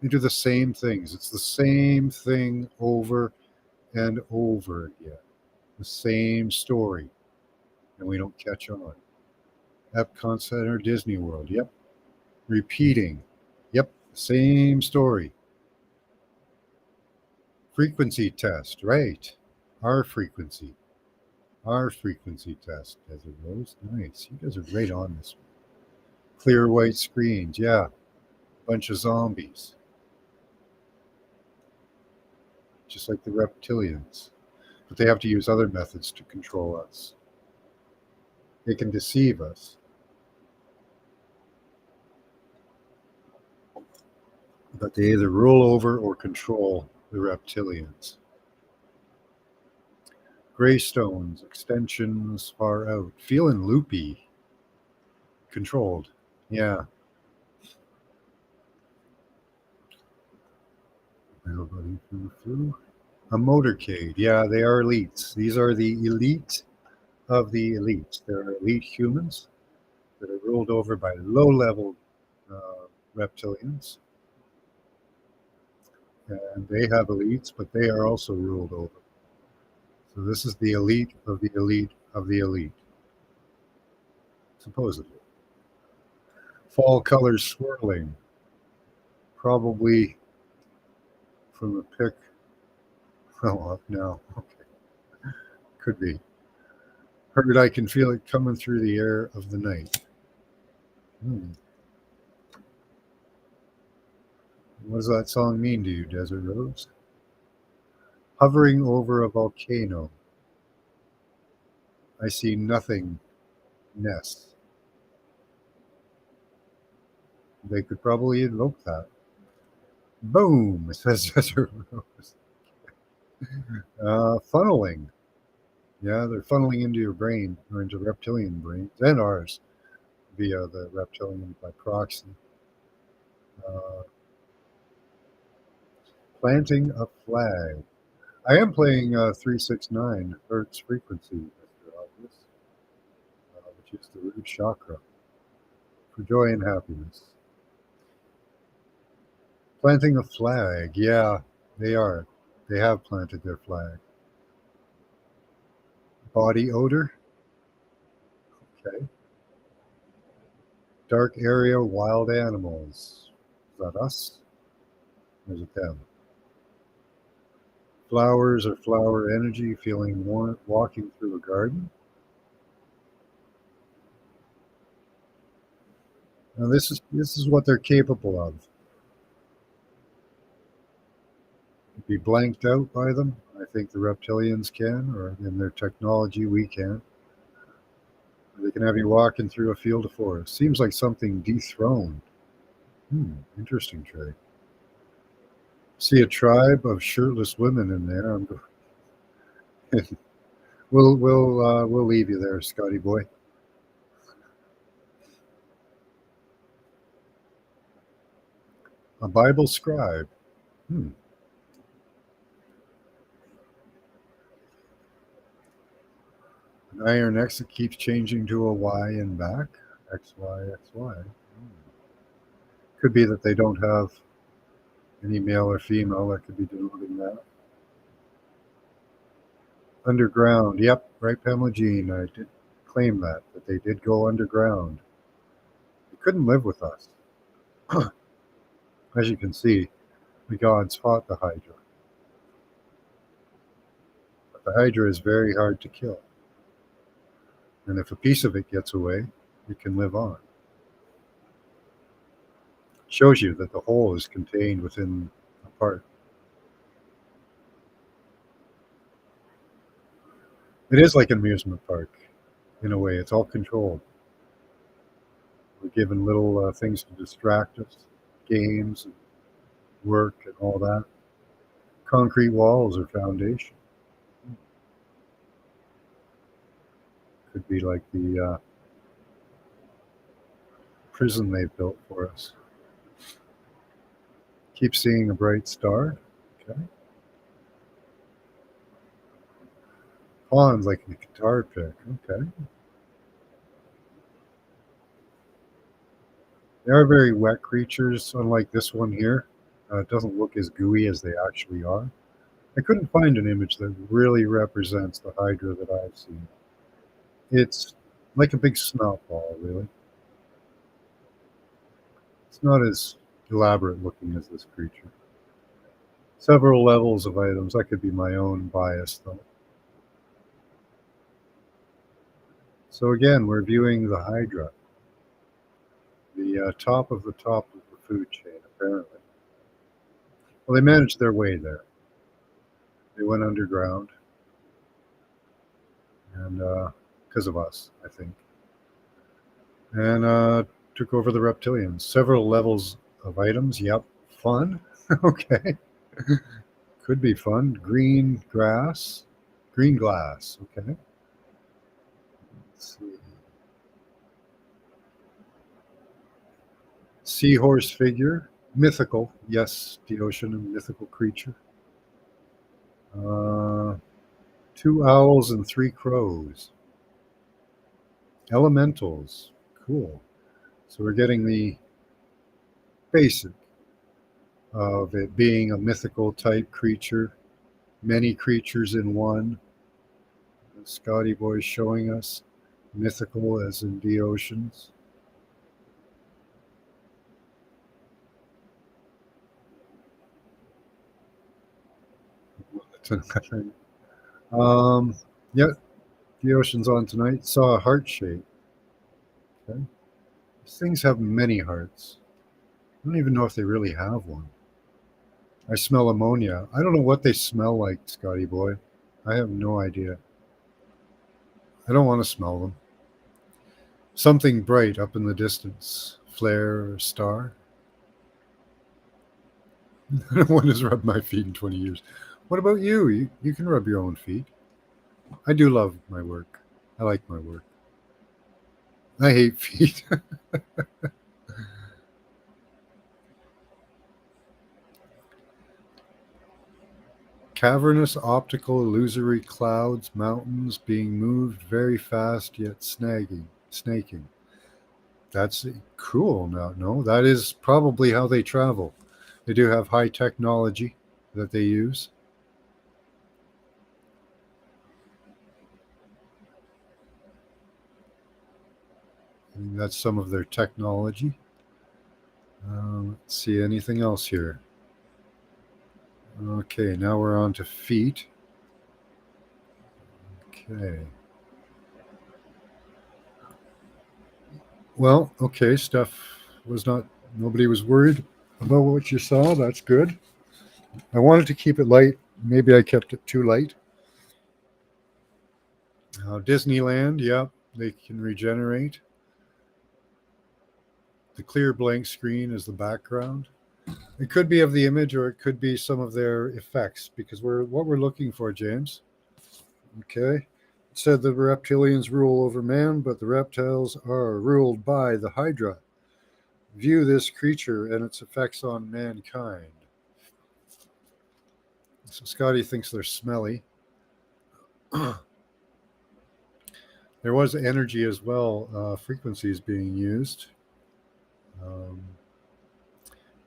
They do the same things. It's the same thing over and over again. The same story. And we don't catch on. Epcot Center, Disney World. Yep. Repeating. Yep. Same story. Frequency test. Right. Our frequency test, Desert Rose. Nice. You guys are right on this one. Clear white screens. Yeah. Bunch of zombies. Just like the reptilians. But they have to use other methods to control us. They can deceive us. But they either rule over or control the reptilians. Greystones, extensions far out. Feeling loopy. Controlled. Yeah. Everybody through. A motorcade. Yeah, they are elites. These are the elite of the elites. They're elite humans that are ruled over by low-level reptilians. And they have elites, but they are also ruled over. So this is the elite of the elite of the elite. Supposedly. Fall colors swirling. Probably from the pic. Oh, up now. Okay. Could be. Heard I can feel it coming through the air of the night. What does that song mean to you, Desert Rose? Hovering over a volcano. I see nothingness. They could probably invoke that. Boom, says Desert Rose. Funneling. Yeah, they're funneling into your brain, or into reptilian brains, and ours, via the reptilian by proxy. Planting a flag. I am playing 369 Hertz frequency, Mr. Obvious, which is the root chakra, for joy and happiness. Planting a flag. Yeah, they are. They have planted their flag. Body odor. Okay. Dark area, wild animals. Is that us? Or is it them? Flowers or flower energy, feeling warm, walking through a garden. Now this is what they're capable of. Be blanked out by them. I think the reptilians can, or in their technology we can. They can have you walking through a field of forest. Seems like something dethroned. Interesting trade. See a tribe of shirtless women in there. We'll leave you there, Scotty boy. A Bible scribe. Hmm. An iron X that keeps changing to a Y and back. XY, XY. Could be that they don't have any male or female that could be denoting that. Underground. Yep, right, Pamela Jean. I did claim that they did go underground. They couldn't live with us. As you can see, the gods fought the Hydra. But the Hydra is very hard to kill. And if a piece of it gets away, it can live on. Shows you that the whole is contained within a part. It is like an amusement park, in a way. It's all controlled. We're given little things to distract us, games, and work, and all that. Concrete walls or foundation. Could be like the prison they've built for us. Keep seeing a bright star. Okay. Pawns like a guitar pick. Okay. They are very wet creatures, unlike this one here. It doesn't look as gooey as they actually are. I couldn't find an image that really represents the Hydra that I've seen. It's like a big snot ball, really. It's not as elaborate looking as this creature. Several levels of items. That could be my own bias, though. So again, we're viewing the Hydra. The top of the food chain, apparently. Well, they managed their way there. They went underground. And because of us, I think. And took over the reptilians. Several levels of items. Yep. Fun. Okay. Could be fun. Green grass. Green glass. Okay. Let's see. Seahorse figure. Mythical. Yes, the ocean, a mythical creature. 2 owls and 3 crows. Elementals. Cool. So we're getting the basic of it being a mythical type creature. Many creatures in one. Scotty Boy showing us mythical as in the oceans. Yeah, the ocean's on tonight. Saw a heart shape. Okay. These things have many hearts. I don't even know if they really have one. I smell ammonia. I don't know what they smell like, Scotty Boy. I have no idea. I don't want to smell them. Something bright up in the distance. Flare or star. No one has rubbed my feet in 20 years. What about you? You can rub your own feet. I do love my work. I like my work. I hate feet. Cavernous optical illusory clouds, mountains being moved very fast yet snaking. That's cool. No, that is probably how they travel. They do have high technology that they use. And that's some of their technology. Let's see, anything else here? Okay, now we're on to feet. Okay. Well, okay, nobody was worried about what you saw. That's good. I wanted to keep it light. Maybe I kept it too light. Disneyland, yep, they can regenerate. The clear blank screen is the background. It could be of the image or it could be some of their effects because what we're looking for, James. Okay. It said the reptilians rule over man, but the reptiles are ruled by the Hydra. view this creature and its effects on mankind. So Scotty thinks they're smelly. There was energy as well, frequencies being used,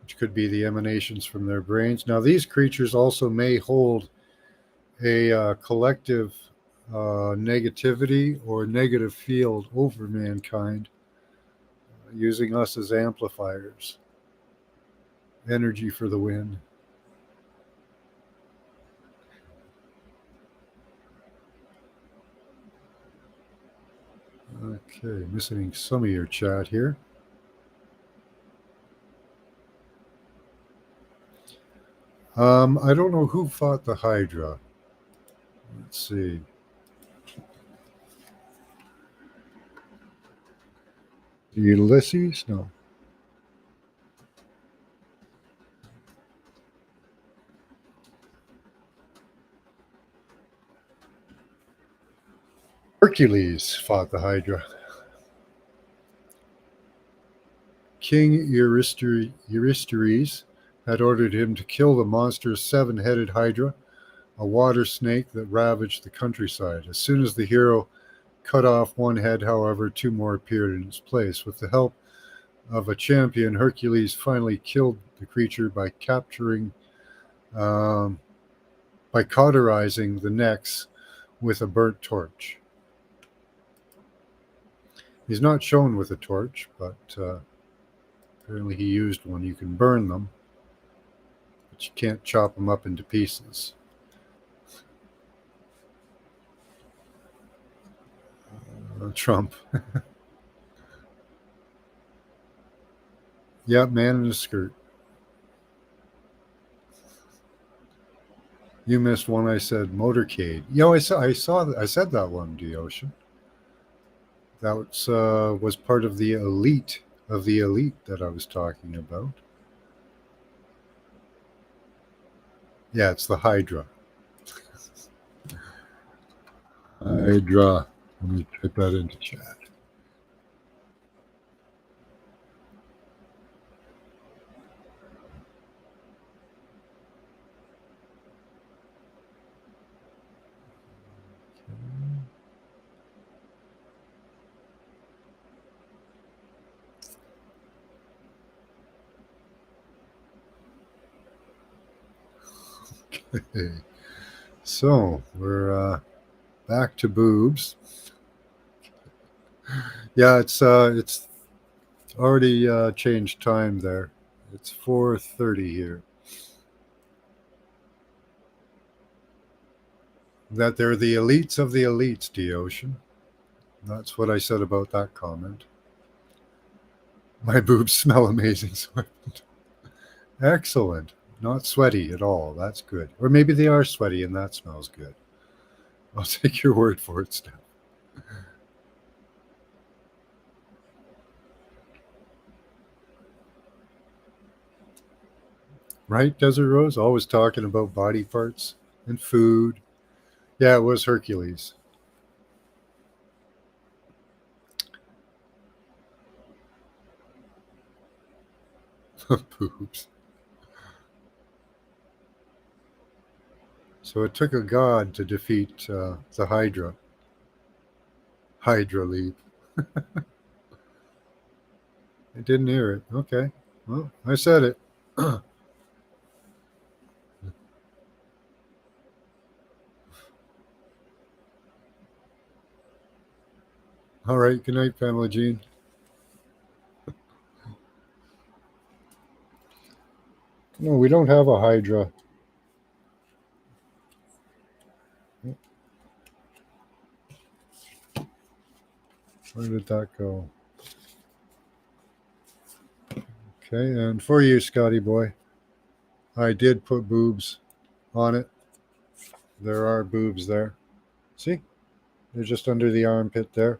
which could be the emanations from their brains. Now, these creatures also may hold a collective negativity or negative field over mankind, using us as amplifiers. Energy for the win. Okay, missing some of your chat here. I don't know who fought the Hydra. Let's see. Ulysses? No. Hercules fought the Hydra. King Eurystheus had ordered him to kill the monstrous seven-headed Hydra, a water snake that ravaged the countryside. As soon as the hero cut off one head, however, two more appeared in its place. With the help of a champion, Hercules finally killed the creature by cauterizing the necks with a burnt torch. He's not shown with a torch, but apparently he used one. You can burn them, but you can't chop them up into pieces. Trump. Yeah, man in a skirt. You missed one. I said motorcade. I said that one, D-Ocean. That was part of the elite that I was talking about. Yeah, it's the Hydra. Hydra. Let me type that into chat. Okay. So we're back to boobs. Yeah, it's already changed time there. It's 4:30 here. That they're the elites of the elites, D-Ocean. That's what I said about that comment. My boobs smell amazing. Excellent. Not sweaty at all. That's good. Or maybe they are sweaty and that smells good. I'll take your word for it, Steph. Right, Desert Rose? Always talking about body parts and food. Yeah, it was Hercules. Boobs. So it took a god to defeat the Hydra. Hydra leap. I didn't hear it. Okay. Well, I said it. All right. Good night, Pamela Jean. No, we don't have a Hydra. Where did that go? Okay, and for you, Scotty boy, I did put boobs on it. There are boobs there. See? They're just under the armpit there.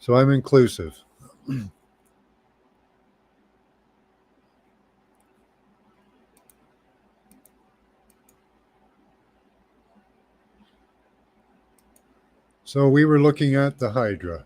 So I'm inclusive. So we were looking at the Hydra.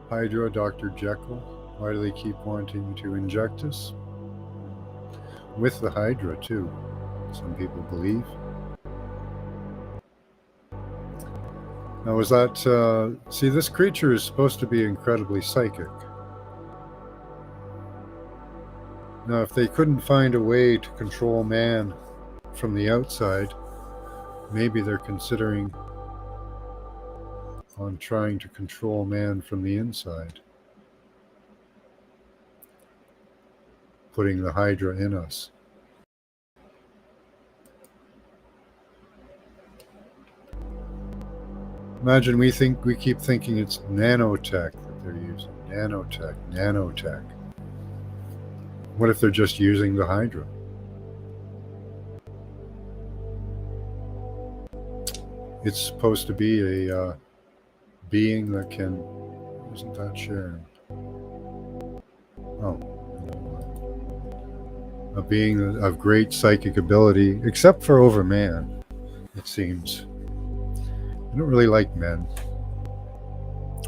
Hydra, Dr. Jekyll. Why do they keep wanting to inject us? With the Hydra, too, some people believe. Now, was that... see, this creature is supposed to be incredibly psychic. Now, if they couldn't find a way to control man from the outside, maybe they're considering on trying to control man from the inside. Putting the Hydra in us. Imagine we keep thinking it's nanotech that they're using. Nanotech. What if they're just using the Hydra? It's supposed to be a being that can... Isn't that Sharon? Oh. A being of great psychic ability, except for over man, it seems. I don't really like men.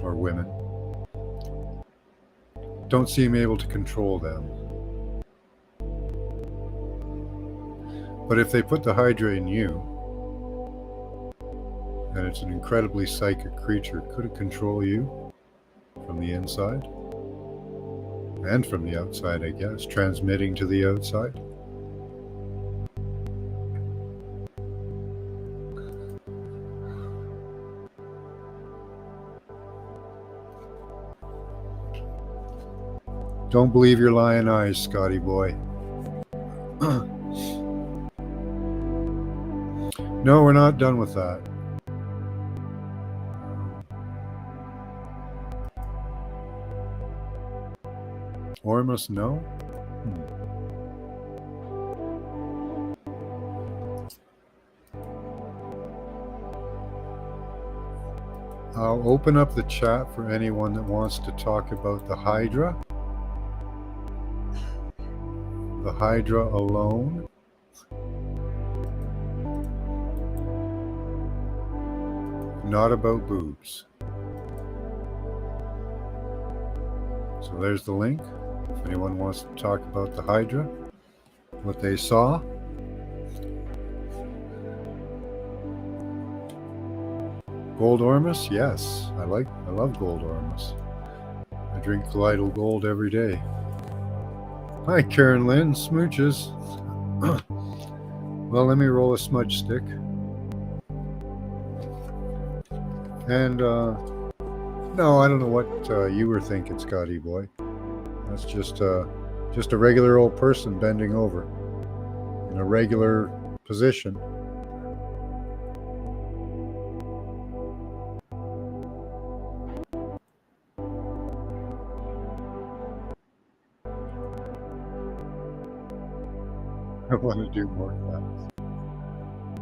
Or women. Don't seem able to control them. But if they put the Hydra in you, and it's an incredibly psychic creature, could it control you from the inside? And from the outside, I guess, transmitting to the outside. Don't believe your lying eyes, Scotty boy. No, we're not done with that. Ormus, no? I'll open up the chat for anyone that wants to talk about the Hydra. The Hydra alone. Not about boobs. So there's the link. If anyone wants to talk about the Hydra, what they saw. Gold Ormus? Yes. I love Gold Ormus. I drink Colloidal Gold every day. Hi, Karen Lynn. Smooches. Well, let me roll a smudge stick. And, no, I don't know what you were thinking, Scotty boy. That's just a regular old person bending over in a regular position. I want to do more class.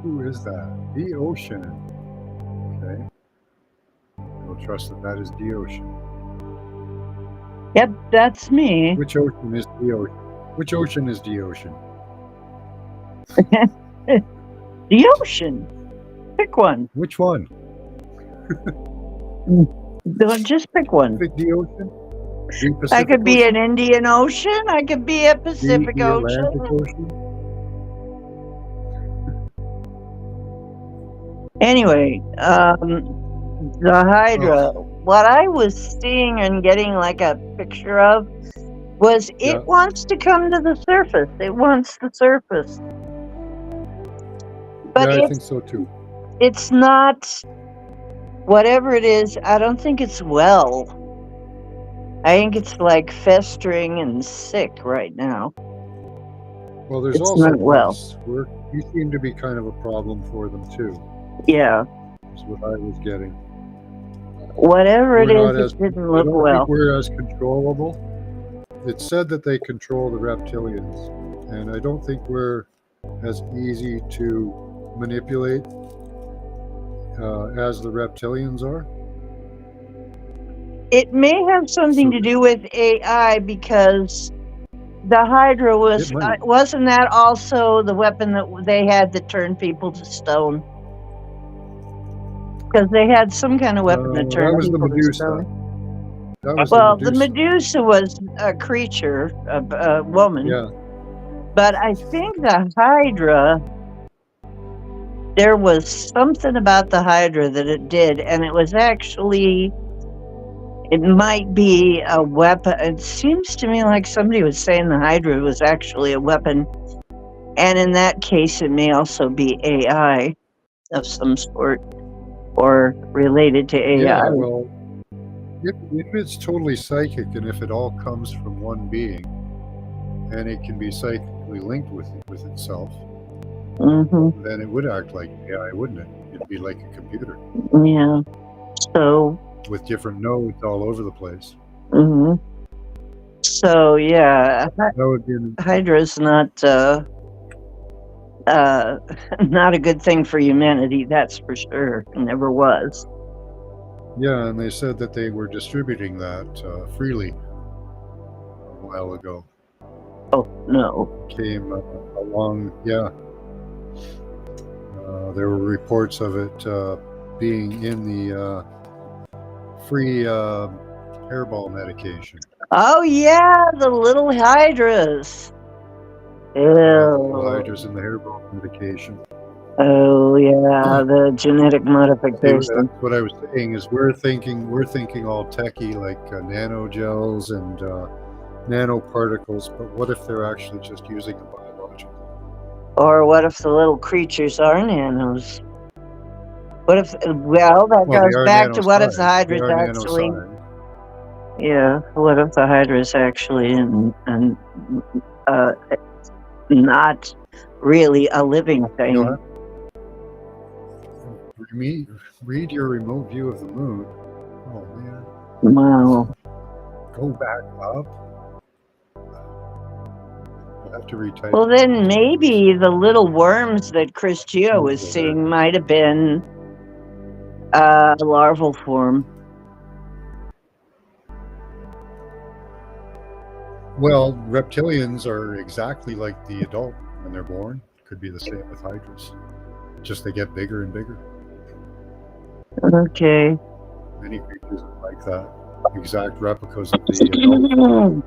Who is that? The Ocean. Okay. We'll trust that is the Ocean. Yep, that's me. Which ocean is the ocean? Which ocean is the ocean? The ocean. Pick one. Which one? Just pick one. Pick the ocean? The I Pacific could be Ocean? an Indian Ocean. I could be a Pacific the Atlantic Ocean. Ocean? Anyway, the Hydra. What I was seeing and getting like a picture of was it wants to come to the surface. It wants the surface. But Yeah, I think so too. it's not, whatever it is, I don't think it's well. I think it's like festering and sick right now. Well, there's It's also not well. us. You seem to be kind of a problem for them too. Yeah. Is what I was getting. Whatever it We're not is, as- it didn't I look don't well. think we're as controllable. it's said that they control the reptilians, and I don't think we're as easy to manipulate as the reptilians are. It may have something to do with AI because the Hydra was It might. wasn't that also the weapon that they had that turned people to stone? Because they had some kind of weapon that that turned was the people to Medusa. stone. That was Well, the the Medusa was a creature, a woman. Yeah. But I think the Hydra, there was something about the Hydra that it did, and it was actually, it might be a weapon. It seems to me like somebody was saying the Hydra was actually a weapon. And in that case, it may also be AI of some sort or related to AI. Yeah, well, if it's totally psychic and if it all comes from one being and it can be psychically linked with itself, Mm-hmm. then it would act like AI, wouldn't it? It'd be like a computer Yeah. So. with different nodes all over the place. Mm-hmm. So yeah, That would be Hydra's not not a good thing for humanity. That's for sure. It never was. yeah, and they said that they were distributing that freely a while ago. Oh no. Came along, yeah. There were reports of it being in the free hairball medication. Oh yeah, the little hydras. The Ew. hydras in the hairball medication. Oh yeah, the genetic See, modification. that's what I was saying. Is we're thinking all techie, like nanogels and nanoparticles. But what if they're actually just using a biological? Or what if the little creatures are nanos? What if? Well, that Well, goes they are back to what if the nanosized. They hydras are actually. nanosized. Yeah, what if the hydras actually and not really a living thing? You'll have read your remote view of the moon. Oh man, Wow. go back up. I'll have to retype. Well, then maybe the little worms that Chris Geo was seeing might have been larval form. Well, reptilians are exactly like the adult when they're born. Could be the same with hydras. Just they get bigger and bigger. Okay. Many creatures are like that. Exact replicas of the adult.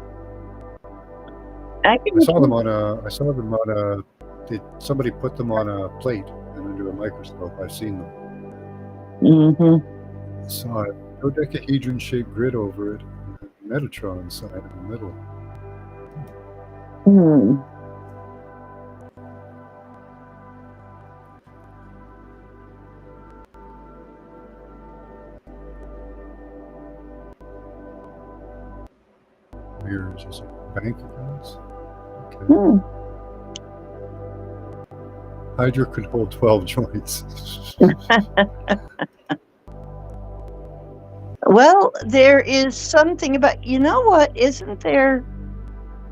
I saw them on a. Somebody put them on a plate and under a microscope. I've seen them. Mm-hmm. Saw a dodecahedron-shaped grid over it, and a Metatron side in the middle. Hmm. Mirrors, is it bank accounts? Okay. Hmm. Hydra could hold 12 joints. Well, there is something about, you know what? Isn't there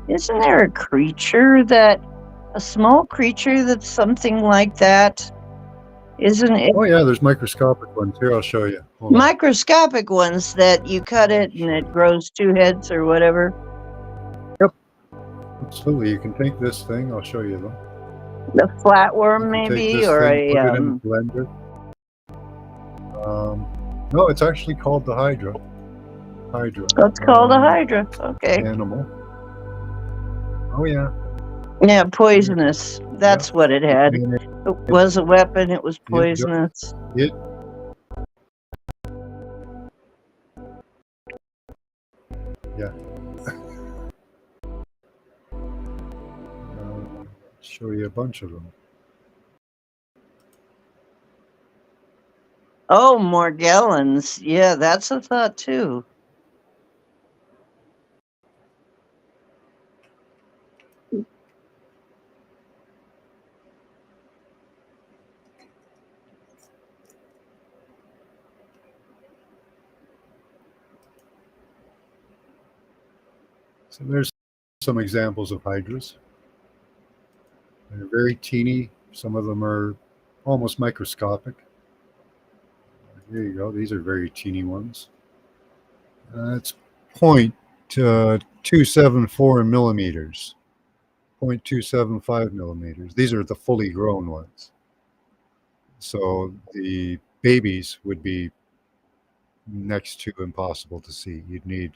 a creature a small creature that's something like that? Isn't it? Oh yeah, there's microscopic ones. Here, I'll show you. Hold on. Microscopic ones that you cut it and it grows 2 heads or whatever. Absolutely, you can take this thing. I'll show you them. The flatworm, You can take maybe, this or thing, put it in a. the blender. No, it's actually called the Hydra. Hydra. That's called a hydra. Okay. Animal. Oh yeah. Yeah, poisonous. That's what it had. And It was a weapon. It was poisonous. It. Yeah. Show you a bunch of them. Oh, Morgellons. Yeah, that's a thought too. So there's some examples of hydras. They're very teeny. Some of them are almost microscopic. There you go. These are very teeny ones. It's 0.274 millimeters, 0.275 millimeters. These are the fully grown ones. So the babies would be next to impossible to see. You'd need,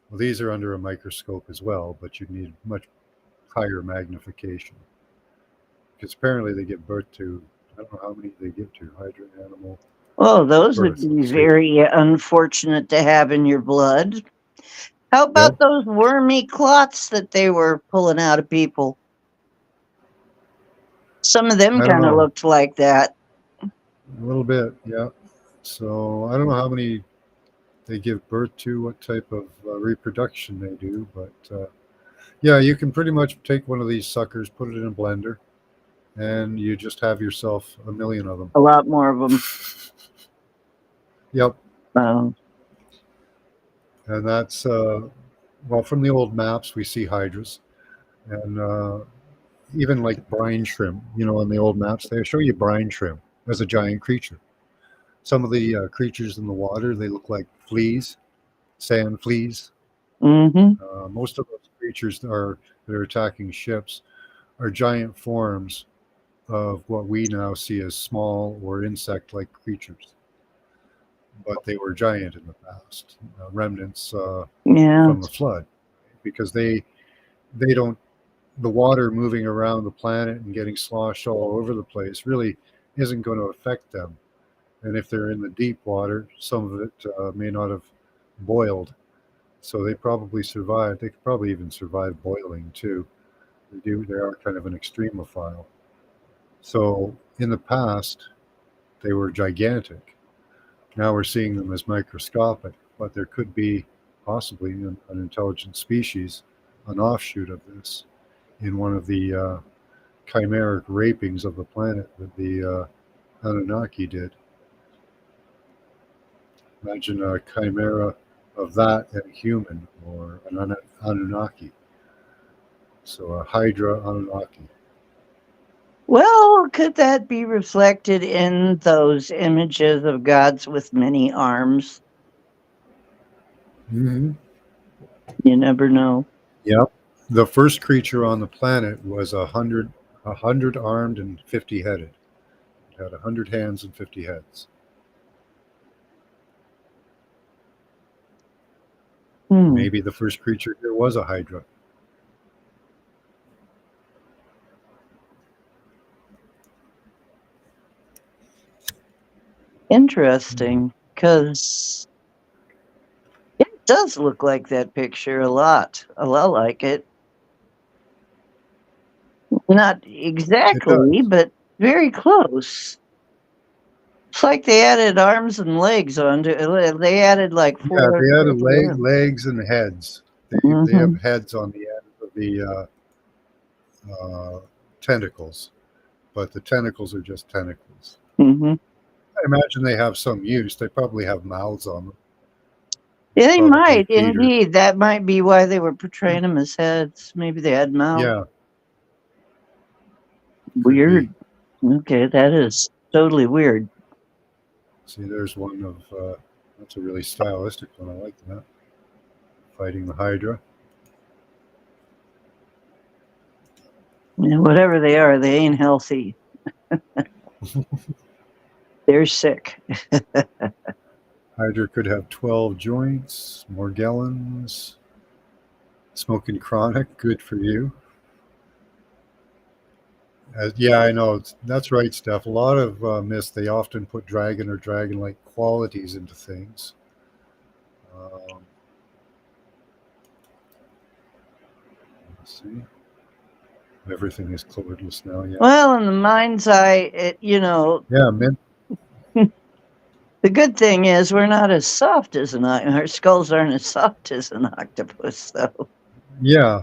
well, these are under a microscope as well, but you'd need much higher magnification. Because apparently they give birth to, I don't know how many they give to, hydra animal. Oh, those would birth. be very unfortunate to have in your blood. How about Yep. those wormy clots that they were pulling out of people? Some of them I don't kind of know. looked like that. A little bit, yeah. So I don't know how many they give birth to, what type of reproduction they do, but yeah, you can pretty much take one of these suckers, put it in a blender, and you just have yourself a million of them. A lot more of them. Yep. Um, And that's, well, from the old maps, we see hydras. And even like brine shrimp, you know, on the old maps, they show you brine shrimp as a giant creature. Some of the creatures in the water, they look like fleas, sand fleas. mm-hmm. Most of those creatures that are attacking ships are giant forms of what we now see as small or insect-like creatures. But they were giant in the past, remnants Yeah. from the flood, because they don't, the water moving around the planet and getting sloshed all over the place really isn't going to affect them. And if they're in the deep water, some of it may not have boiled. So they probably survived. They could probably even survive boiling too. They are kind of an extremophile. So in the past, they were gigantic. Now we're seeing them as microscopic, but there could be possibly an intelligent species, an offshoot of this, in one of the chimeric rapings of the planet that the Anunnaki did. Imagine a chimera of that and a human, or an Anunnaki. So a Hydra Anunnaki. Well, could that be reflected in those images of gods with many arms? Mm-hmm. You never know. Yep. The first creature on the planet was 100 armed and 50 headed. It had 100 hands and 50 heads. Maybe the first creature here was a Hydra. Interesting, because it does look like that picture a lot like it. Not exactly, but very close. It's like they added arms and legs onto it. They added like four. Yeah, they added legs and heads. They have heads on the end of the tentacles, but the tentacles are just tentacles. Mm-hmm. I imagine they have some use. They probably have mouths on them. Yeah, they Probably might, feeder. indeed. That might be why they were portraying them as heads. Maybe they had mouths. Yeah. Weird. Okay, that is totally weird. See, there's one of, that's a really stylistic one. I like that. Fighting the Hydra. Yeah, whatever they are, they ain't healthy. They're sick. Hydra could have 12 joints, Morgellons, smoking chronic, good for you. Yeah, I know. That's right, Steph. A lot of myths, they often put dragon or dragon-like qualities into things. Let's see. Everything is colorless now, yeah. Well, in the mind's eye, Yeah, mint. The good thing is we're not as soft as our skulls aren't as soft as an octopus, though. Yeah.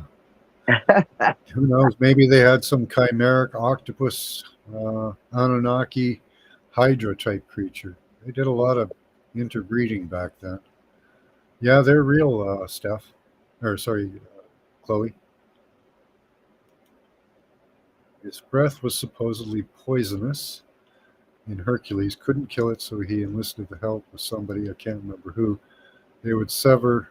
Who knows? Maybe they had some chimeric octopus, Anunnaki, Hydra type creature. They did a lot of interbreeding back then. Yeah, they're real, Steph. Or sorry, Chloe. His breath was supposedly poisonous, and Hercules couldn't kill it, so he enlisted the help of somebody, I can't remember who. They would sever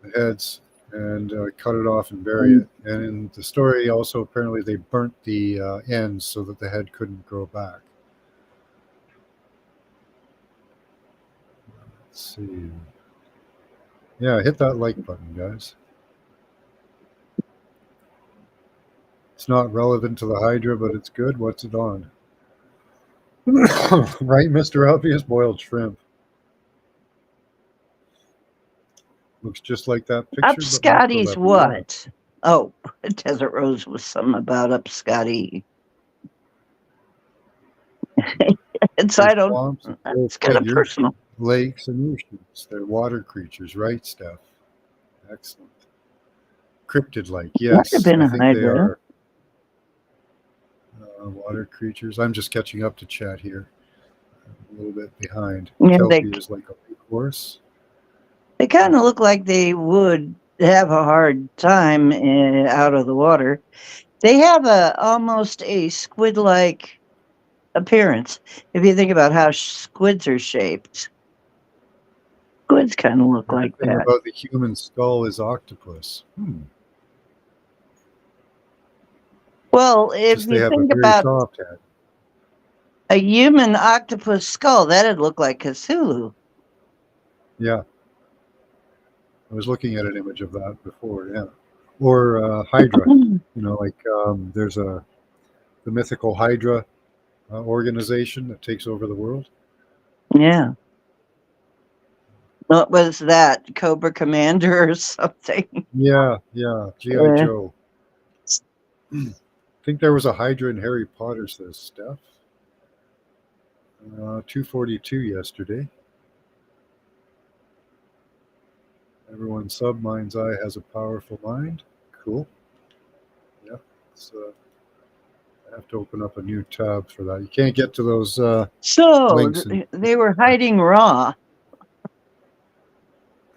the heads and cut it off and bury it. And in the story, also apparently they burnt the ends so that the head couldn't grow back. Let's see. Yeah, hit that like button, guys. It's not relevant to the Hydra, but it's good. What's it on? Right, Mr. Obvious? Boiled shrimp. Looks just like that picture. Up but not the Scotty's leopard. what? Oh, Desert Rose was something about Up Scotty. It's I There's don't. swamps, It's kind of figures, personal. lakes, and oceans. They're water creatures, right, Steph? Excellent. Cryptid-like, yes. Must have been I a think they Hydra. are water creatures. I'm just catching up to chat here. I'm a little bit behind. Yeah, Kelpie is like a big horse. they kind of look like they would have a hard time out of the water. They have almost a squid-like appearance. If you think about how squids are shaped, squids kind of look like Everything that. about the human skull is octopus. Well, if Just they you have a think very about soft head. a human octopus skull, that'd look like Cthulhu. Yeah. I was looking at an image of that before, yeah. Or Hydra. You know, like there's the mythical Hydra organization that takes over the world. Yeah. What was that? Cobra Commander or something? Yeah, yeah. G.I. Yeah. Joe. I think there was a Hydra in Harry Potter, says Steph. 242 yesterday. Everyone sub Mind's Eye has a powerful mind. Cool. Yeah. So I have to open up a new tab for that. You can't get to those So links and they were hiding Raw.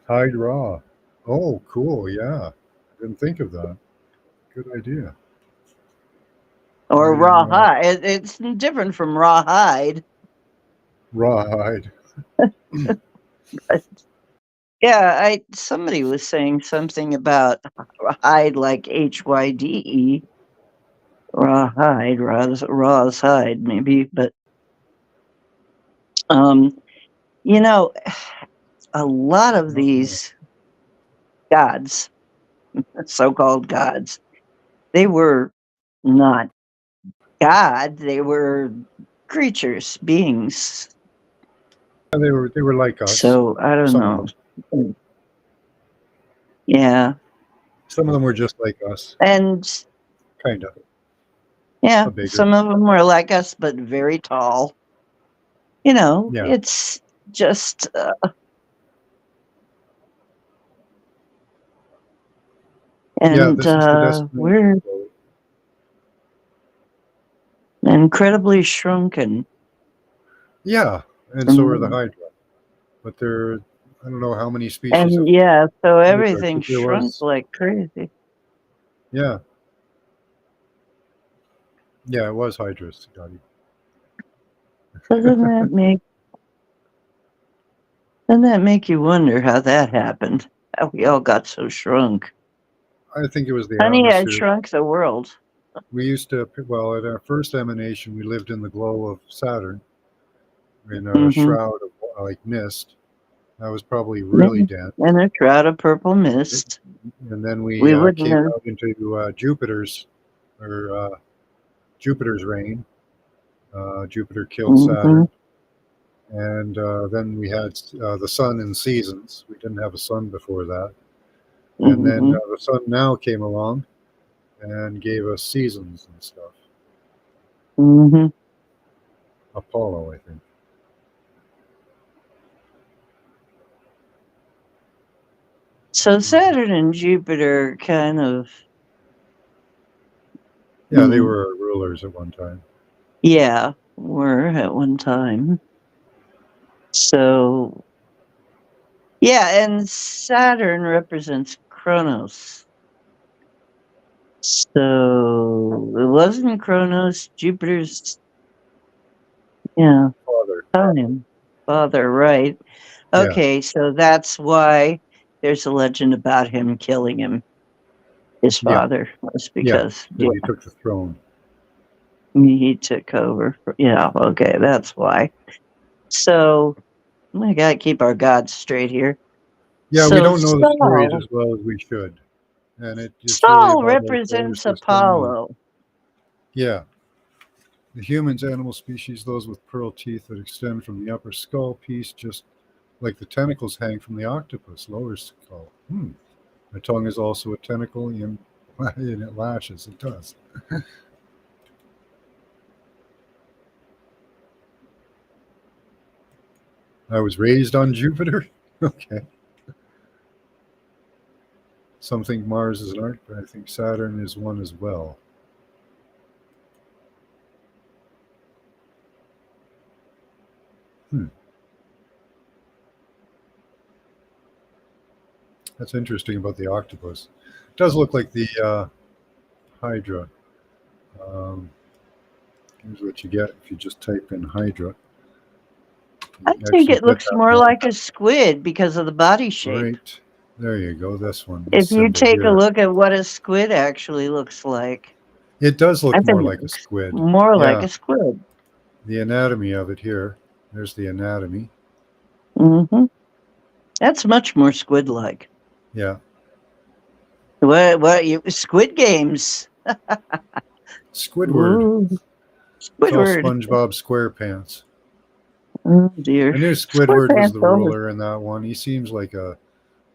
hide raw. Oh, cool. Yeah. Didn't think of that. Good idea. Or Hiding raw raw. hide. It's different from raw hide. Raw hide. Yeah, somebody was saying something about hide like HYDE. Raw hide, raw's hide, maybe, but you know, a lot of these gods, so-called gods, they were not God, they were creatures, beings. Yeah, they were like us. So I don't Some know. of them. Yeah. Some of them were just like us. And Kind of. yeah, A bigger. some of them were like us, but very tall. You know, Yeah. it's just Yeah, this is the destination. we're incredibly shrunken. Yeah, and so are the Hydra. But there, I don't know how many species. And of yeah, so Hydra, everything but there shrunk was- like crazy. Yeah. Yeah, it was Hydra, Scotty. Doesn't that make you wonder how that happened? How we all got so shrunk. I think it was the Honey had atmosphere. shrunk the world. We used to, well, at our first emanation, we lived in the glow of Saturn in a Mhm. shroud of like mist. That was probably really dense. In a shroud of purple mist. And then we wouldn't came have- out into Jupiter's reign. Jupiter killed Mhm. Saturn. And then we had the sun in seasons. We didn't have a sun before that. And then Mhm. the sun now came along and gave us seasons and stuff. Mhm. Apollo, I think. So Saturn and Jupiter kind of, Yeah, they Mhm. were our rulers at one time. yeah, were at one time. So, yeah, and Saturn represents Kronos. So it wasn't Kronos, Jupiter's, yeah, Father. son, father, right? Yeah. Okay, so that's why there's a legend about him killing him. His Yeah. father was Yeah. because Because he took the throne. he took over. Yeah, okay, that's why. So we gotta keep our gods straight here. Yeah, we So don't know the stories as well as we should. And it's really Saul about our solar represents system. And, Apollo. yeah. The humans, animal species, those with pearl teeth that extend from the upper skull piece, just like the tentacles hang from the octopus lower skull. My tongue is also a tentacle, and it lashes. It does. I was raised on Jupiter. Okay. Some think Mars is an arc, but I think Saturn is one as well. That's interesting about the octopus. It does look like the Hydra. Um, Here's what you get if you just type in Hydra. I You think actually it get looks that more one. like a squid because of the body shape. Right. There you go. This one. If This you symbol take a here. look at what a squid actually looks like, It does I look think more it like a looks squid. more like Yeah. a squid. The anatomy of it here. There's the anatomy. Hmm. That's much more squid-like. Yeah. Squid Games? Squidward. Ooh, It's all Squidward. SpongeBob SquarePants. Oh dear. I knew Squidward was SquarePants the over. ruler in that one. He seems like a,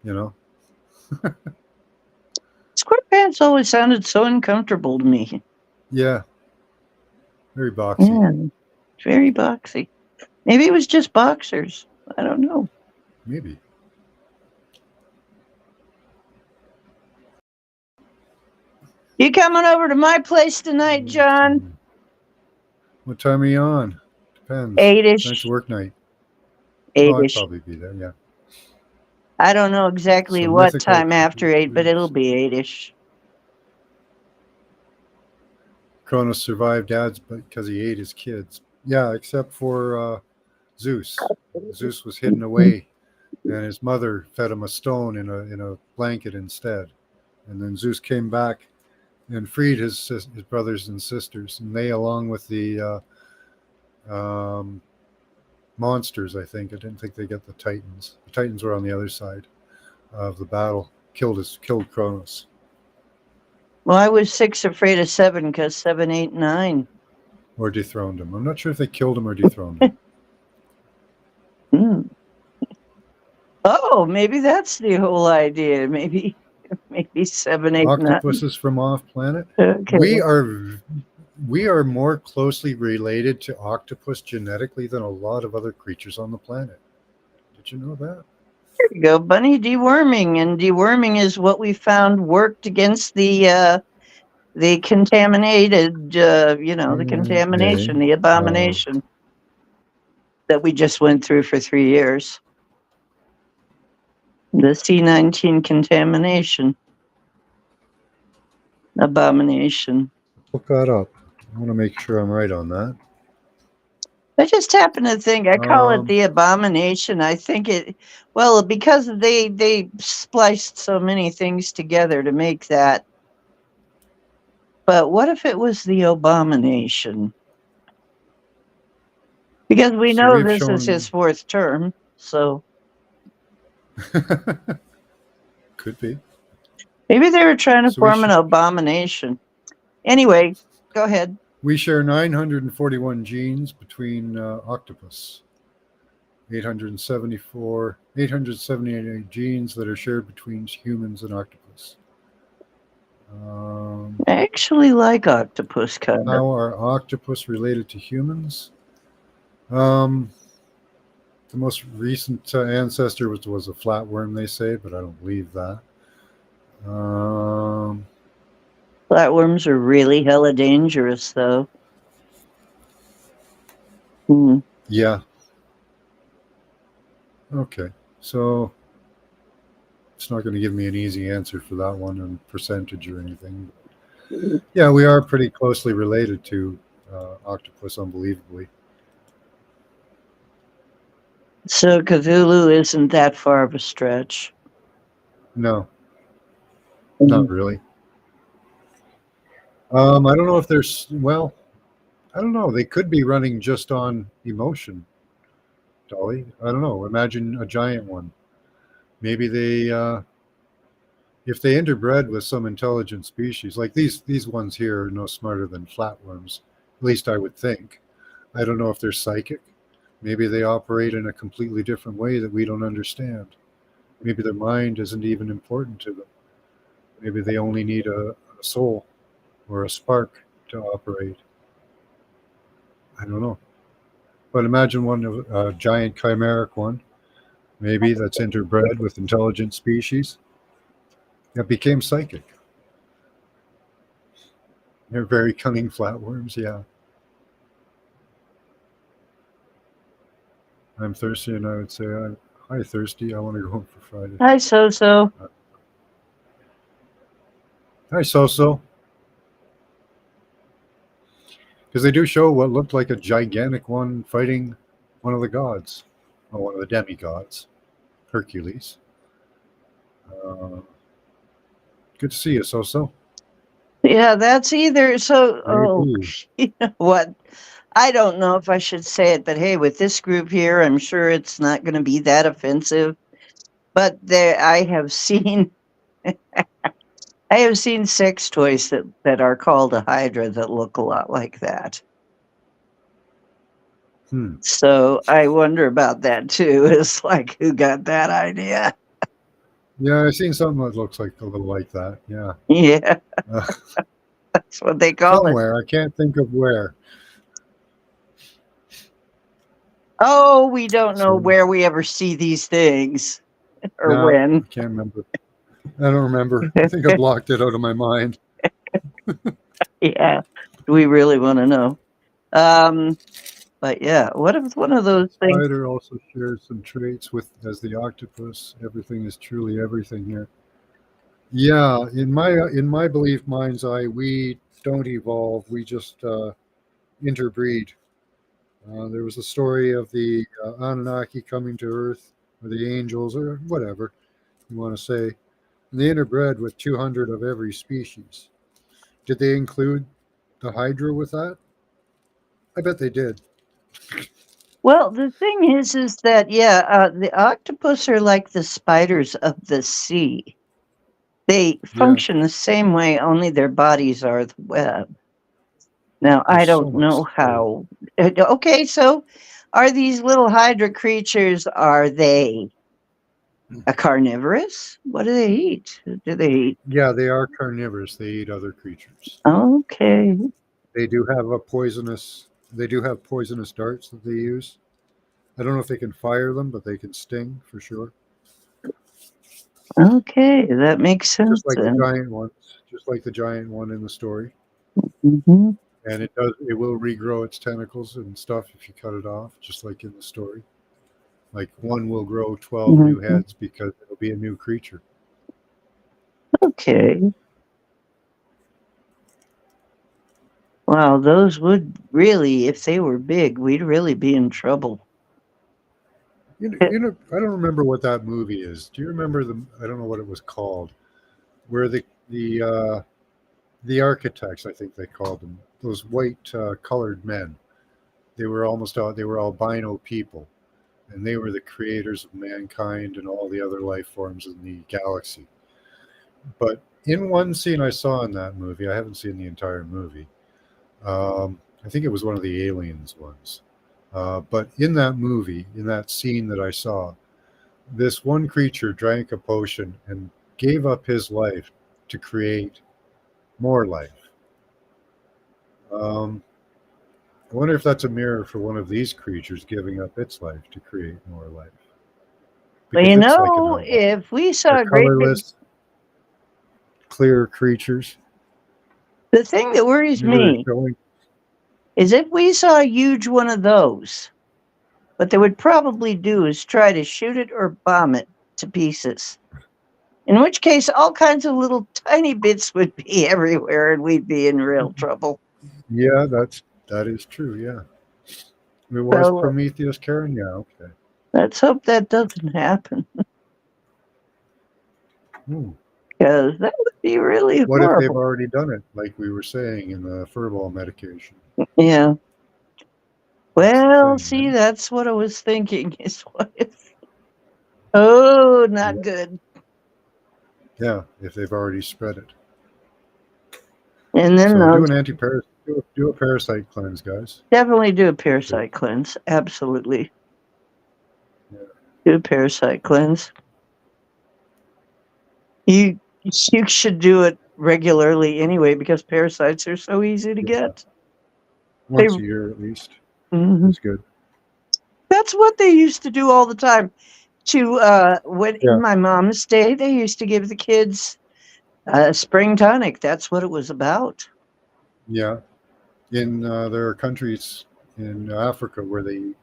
you know, SquarePants always sounded so uncomfortable to me. yeah, very boxy. Yeah, very boxy. Maybe it was just boxers. I don't know. Maybe. You coming over to my place tonight, John? What time are you on? Depends. Eight-ish. Tonight's work night. Oh, I'd Eight-ish. probably be there, yeah. I don't know exactly So what mythical time after 8, but creatures. it'll be 8-ish. Cronus survived Dad's because he ate his kids. Yeah, except for Zeus. Zeus was hidden away, and his mother fed him a stone in a blanket instead. And then Zeus came back and freed his brothers and sisters, and they, along with the monsters, I think. I didn't think they got the Titans. The Titans were on the other side of the battle. Killed Cronus. Well, I was 6 afraid of 7 because 7, 8, 9. Or dethroned him. I'm not sure if they killed him or dethroned him. Oh, maybe that's the whole idea. Maybe 7, 8, 9. Octopuses from off planet. Okay. We are more closely related to octopus genetically than a lot of other creatures on the planet. Did you know that? There you go, bunny. Deworming, and deworming is what we found worked against the contaminated, the contamination, the abomination that we just went through for 3 years. The C-19 contamination. Abomination. Look that up. I want to make sure I'm right on that. I just happen to think, I call it the abomination. I think because they spliced so many things together to make that. But what if it was the abomination? Because we know this is his 4th term, so. Could be. Maybe they were trying to form an abomination. Anyway, go ahead. We share 941 genes between octopus. 878 genes that are shared between humans and octopus. I actually like octopus kind of. How are octopus related to humans? The most recent ancestor was a flatworm, they say, but I don't believe that. Flatworms are really hella dangerous, though. Yeah. Okay. So it's not going to give me an easy answer for that one in percentage or anything. Yeah, we are pretty closely related to octopus, unbelievably. So Cthulhu isn't that far of a stretch. No, not really. I don't know if there's, well, I don't know. They could be running just on emotion, Dolly. I don't know. Imagine a giant one. Maybe if they interbred with some intelligent species, like these ones here are no smarter than flatworms. At least I would think. I don't know if they're psychic. Maybe they operate in a completely different way that we don't understand. Maybe their mind isn't even important to them. Maybe they only need a soul or a spark to operate. I don't know. But imagine one of a giant chimeric one, maybe that's interbred with intelligent species that became psychic. They're very cunning flatworms, yeah. I'm thirsty, and I would say, hi, thirsty. I want to go home for Friday. Hi, So. Hi, So. Because they do show what looked like a gigantic one fighting one of the gods, or one of the demigods, Hercules. Good to see you, So. Yeah, that's either so. Oh, Maybe. you know what? I don't know if I should say it, but hey, with this group here, I'm sure it's not going to be that offensive. But there, I have seen, I have seen sex toys that are called a Hydra that look a lot like that. So I wonder about that too. It's like, who got that idea? Yeah, I've seen something that looks like a little like that. Yeah. Yeah, that's what they call it. Somewhere. I can't think of where. Oh, we don't know So- where we ever see these things or No, when. I can't remember. I don't remember. I think I blocked it out of my mind. Yeah, we really want to know. But yeah, what if one of those things? Spider also shares some traits with as the octopus. Everything is truly everything here. Yeah, in my belief, mind's eye, we don't evolve. We just interbreed. There was a story of the Anunnaki coming to Earth, or the angels, or whatever you want to say. And they interbred with 200 of every species. Did they include the Hydra with that? I bet they did. Well, the thing is that the octopus are like the spiders of the sea. They function the same way, only their bodies are the web. Now, I There's so don't much know to how. Okay, so are these little Hydra creatures? Are they a carnivorous? What do they eat? Do they eat? Yeah, they are carnivorous. They eat other creatures. Okay. They do have poisonous darts that they use. I don't know if they can fire them, but they can sting for sure. Okay, that makes sense. Just like then. the giant ones, just like the giant one in the story. Mhm. And it will regrow its tentacles and stuff if you cut it off, just like in the story. Like one will grow 12 new Mhm. heads because it'll be a new creature. Okay. Wow, those would really, if they were big, we'd really be in trouble. I don't remember what that movie is. Do you remember I don't know what it was called, where the architects, I think they called them, those white colored men. They were albino people, and they were the creators of mankind and all the other life forms in the galaxy. But in one scene I saw in that movie, I haven't seen the entire movie. I think it was one of the aliens ones. But in that movie, in that scene that I saw, this one creature drank a potion and gave up his life to create more life. I wonder if that's a mirror for one of these creatures giving up its life to create more life. Well, Because you it's like know, if we saw they're a great big, colorless, clear creatures. the thing that worries Maybe they're me showing- is if we saw a huge one of those, what they would probably do is try to shoot it or bomb it to pieces. In which case, all kinds of little tiny bits would be everywhere, and we'd be in real trouble. Yeah, that is true. Yeah, it was So Prometheus, Karen. Yeah, okay. let's hope that doesn't happen, Hmm. because that would be really What if they've horrible. already done it, like we were saying in the furball medication? Yeah. That's the Well, thing, see, right? that's what I was thinking. Is what if? Oh, not Yeah. good. Yeah, if they've already spread it. And then So do those an anti-parasite, do a parasite cleanse, guys. definitely do a parasite cleanse. Absolutely. Yeah. Do a parasite cleanse. You should do it regularly anyway because parasites are so easy to Yeah. get. Once a year at least Mhm. is good. That's what they used to do all the time. When Yeah. in my mom's day, they used to give the kids spring tonic. That's what it was about. Yeah. In there are countries in Africa where they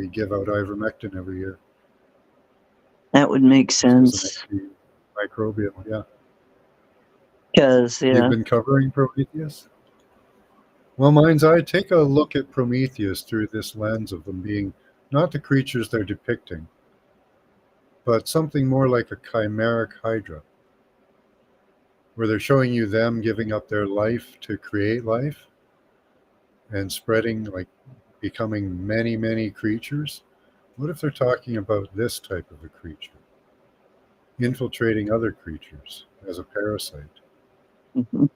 give out ivermectin every year, That would make which is sense an antimicrobial. Yeah. because You've been covering Prometheus? Well, mind's eye, take a look at Prometheus through this lens of them being not the creatures they're depicting, but something more like a chimeric hydra, where they're showing you them giving up their life to create life and spreading, like becoming many, many creatures. What if they're talking about this type of a creature, infiltrating other creatures as a parasite? Mhm.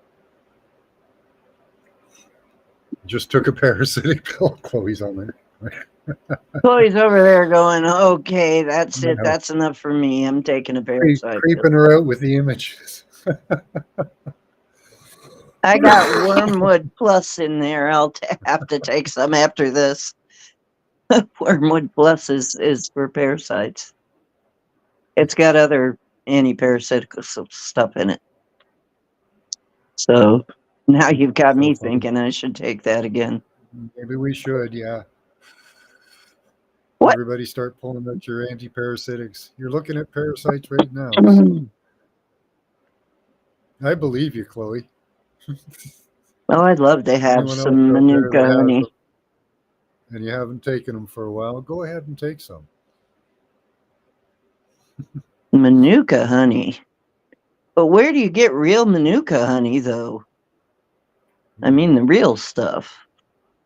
Just took a parasitic pill. Chloe's on there. Chloe's over there going, "Okay, that's I it. know. That's enough for me. I'm taking a parasite pill." Creeping her out with the images. I got Wormwood Plus in there. I'll have to take some after this. Wormwood Plus is for parasites. It's got other anti-parasitic stuff in it. So now you've got me So funny. thinking I should take that again. Maybe we should, yeah. What? Everybody start pulling out your anti-parasitics. You're looking at parasites right now. I believe you, Chloe. Well, I'd love to have Anyone else some out there Manuka that has honey. them and you haven't taken them for a while, go ahead and take some. Manuka honey. But where do you get real Manuka honey, though? I mean, the real stuff.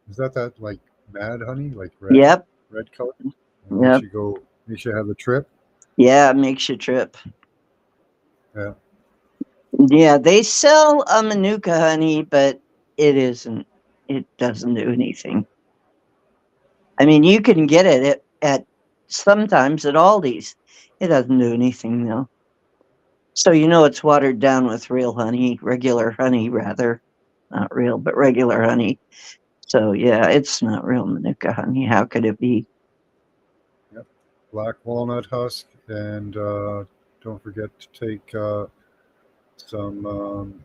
Is that like mad honey, like red? Yep. Red color? Yep. Makes you have a trip? Yeah, it makes you trip. Yeah. Yeah, they sell a Manuka honey, but it doesn't do anything. I mean, you can get it at sometimes at Aldi's. It doesn't do anything, though. So it's watered down with real honey, regular honey, rather. Not real, but regular honey. So, yeah, it's not real Manuka honey. How could it be? Yep. Black walnut husk, and don't forget to take some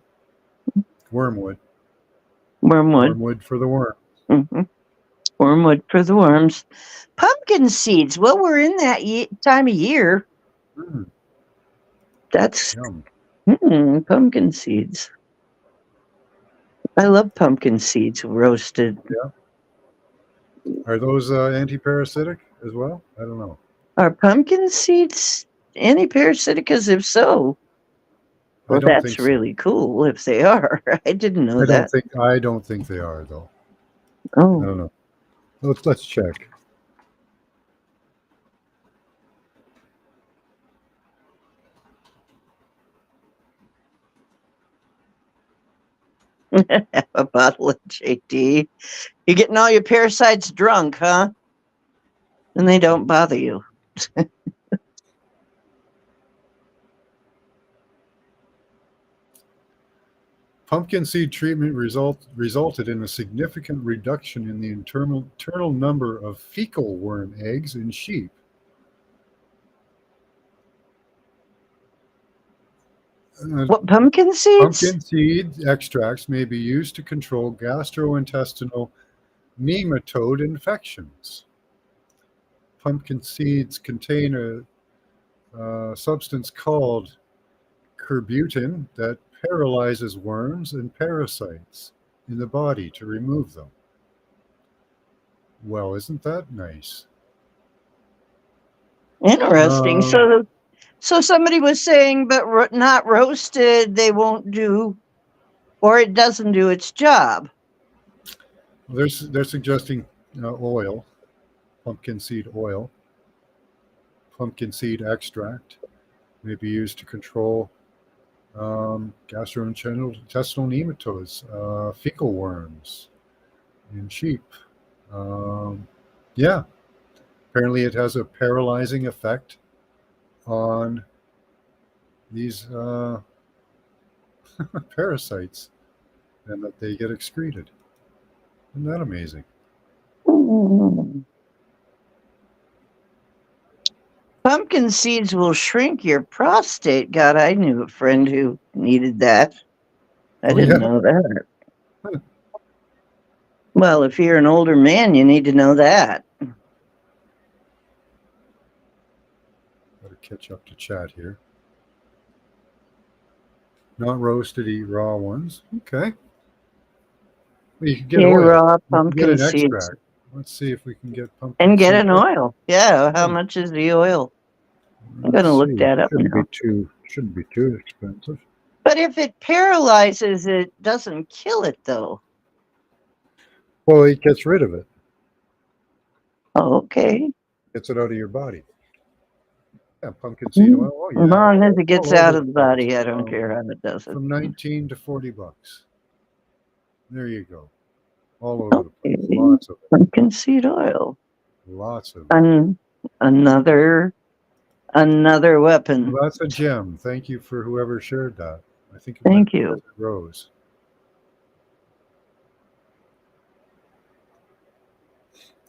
wormwood. Wormwood. Wormwood for the worm. Mm-hmm. Wormwood for the worms. Pumpkin seeds. Well, we're in that time of year. Mm, That's yum. Pumpkin seeds. I love pumpkin seeds roasted. Yeah. Are those anti-parasitic as well? I don't know. Are pumpkin seeds anti-parasitic? Because if so, well, that's think so. really cool if they are. I didn't know that. I don't think they are, though. Oh. I don't know. Let's check. Have a bottle of JD. You're getting all your parasites drunk, huh? And they don't bother you. Pumpkin seed treatment resulted in a significant reduction in the internal number of fecal worm eggs in sheep. What, pumpkin seeds? Pumpkin seed extracts may be used to control gastrointestinal nematode infections. Pumpkin seeds contain a substance called cucurbitacin that paralyzes worms and parasites in the body to remove them. Well, isn't that nice? Interesting. Um, So somebody was saying, but not roasted, they won't do, or it doesn't do its job. they're suggesting oil, pumpkin seed oil, pumpkin seed extract may be used to control gastrointestinal nematodes, fecal worms in sheep. Yeah, apparently it has a paralyzing effect on these parasites, and that they get excreted. Isn't that amazing? Mm. Pumpkin seeds will shrink your prostate. God, I knew a friend who needed that. I didn't know that. Huh. Well, if you're an older man, you need to know that. Better catch up to chat here. Not roasted, eat raw ones. Okay. Well, you can get Your oil. raw You can pumpkin get an seeds. extract. Let's see if we can get pumpkin And get seed an oil. Yeah, how much is the oil? I'm going to Let's look see. that up now. Shouldn't be too expensive. But if it paralyzes, it doesn't kill it, though. Well, it gets rid of it. Oh, okay. Gets it out of your body. Yeah, pumpkin seed oil. Oh, yeah. As long as it gets All out over of the the place. body, I don't care how it does it. From 19 to 40 bucks. There you go. All over the place. Okay. Lots of it. Pumpkin seed oil. Lots of it. Another weapon. Well, that's a gem. Thank you for whoever shared that. I think it Thank might be you. Rose.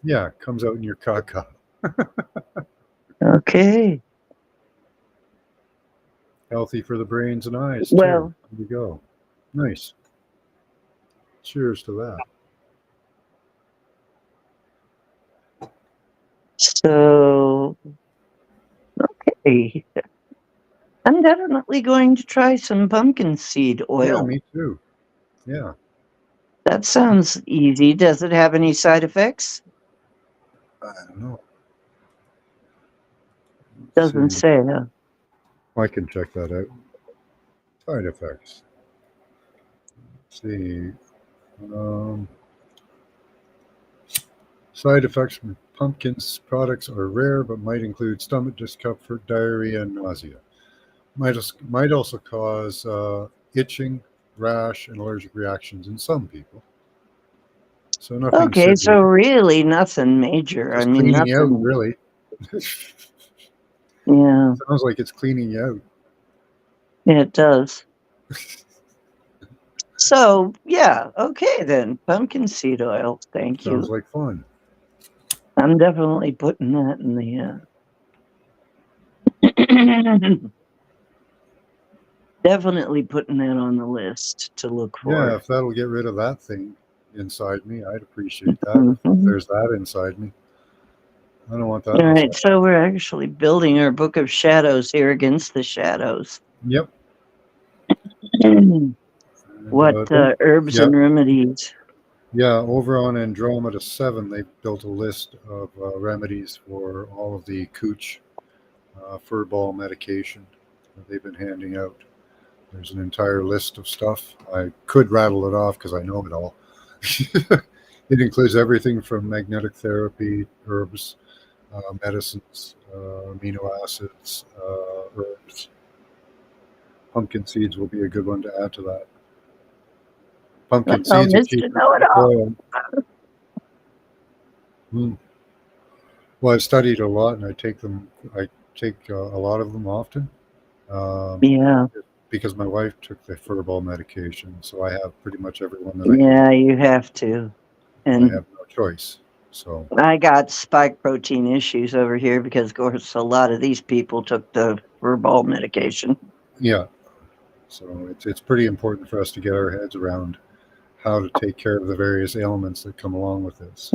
Yeah, it comes out in your caca. Okay. Healthy for the brains and eyes. Well- too. There you go. Nice. Cheers to that. So, okay. I'm definitely going to try some pumpkin seed Yeah, oil. me too. Yeah. That sounds easy. Does it have any side effects? I don't know. Let's Doesn't see. say. Huh? I can check that out. Side effects. Let's see. Side effects from pumpkin's products are rare, but might include stomach discomfort, diarrhea, and nausea. Might also cause itching, rash, and allergic reactions in some people. So nothing. Okay, severe. so really nothing major. Just I mean, cleaning you out, nothing. really. Yeah, Sounds like it's cleaning you out. it does. So, yeah, okay then. Pumpkin seed oil. Thank Sounds you. like fun. I'm definitely putting that in the. Definitely putting that on the list to look for. Yeah, if that'll get rid of that thing inside me, I'd appreciate that. If Mhm. there's that inside me. I don't want that. All right, inside. so we're actually building our book of shadows here against the shadows. Yep. What And, herbs yeah. and remedies? Yeah, over on Andromeda 7, they've built a list of remedies for all of the cooch furball medication that they've been handing out. There's an entire list of stuff. I could rattle it off because I know it all. It includes everything from magnetic therapy, herbs, medicines, amino acids, herbs. Pumpkin seeds will be a good one to add to that. Pumpkin Oh, seeds are Mr. cheaper. Know-it-all. Well, I've studied a lot, and I take a lot of them often. Yeah, Because my wife took the furball medication, so I have pretty much everyone that yeah, you have to. I And have no choice. So I got spike protein issues over here because, of course, a lot of these people took the furball medication. yeah, so it's pretty important for us to get our heads around how to take care of the various ailments that come along with this.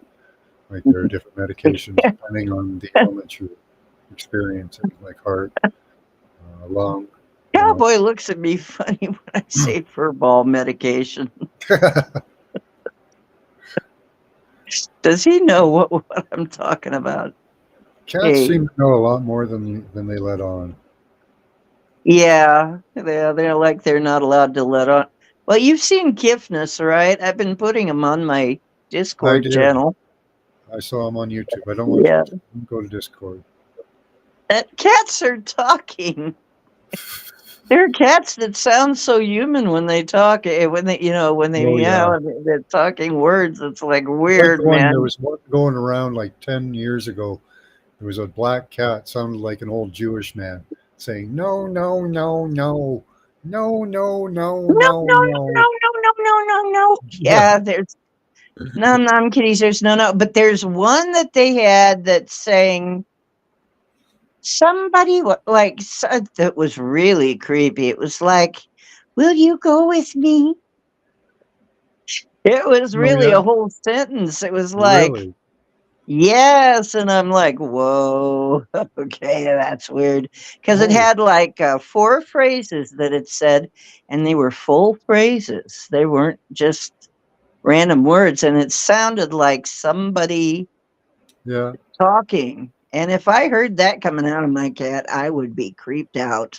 Like there are different medications depending on the ailment you're experiencing, like heart, lung, cowboy looks at me funny when I say furball medication. Does he know what I'm talking about? Cats Hey. seem to know a lot more than they let on. Yeah, they're like they're not allowed to let on. Well, you've seen Kifness, right? I've been putting him on my Discord did. channel. I saw him on YouTube. I don't want Yeah. to go to Discord. Cats are talking. There are cats that sound so human when they talk. When they meow and they're talking words. It's like weird, Like the one, man. there was one going around like 10 years ago. There was a black cat, sounded like an old Jewish man, saying, no, no, no, no, no, no, no, no, No. Yeah, there's no kitties. There's no. But there's one that they had that sang somebody that was really creepy. It was like, "Will you go with me?" It was really a whole sentence. It was like, Really? yes, and I'm like, whoa, okay, that's weird. Because it Oh. had like 4 phrases that it said, and they were full phrases. They weren't just random words, and it sounded like somebody talking. And if I heard that coming out of my cat, I would be creeped out.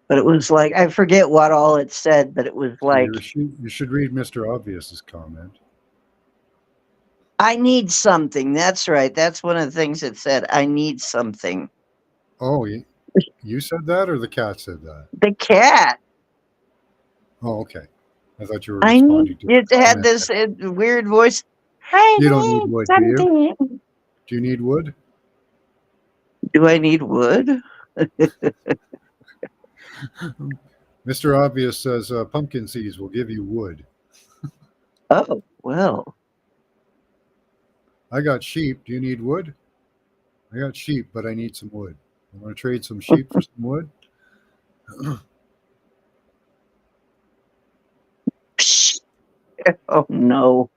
But it was like, I forget what all it said, but it was like, You should read Mr. Obvious's comment. I need something. That's right. That's one of the things it said. I need something. Oh, you said that, or the cat said that? The cat. Oh, okay. I thought you were responding to it had this weird voice. You don't need wood, do you? Do you need wood? Do I need wood? Mr. Obvious says pumpkin seeds will give you wood. Oh, well. I got sheep. Do you need wood? I got sheep, but I need some wood. You want to trade some sheep for some wood? Oh, no.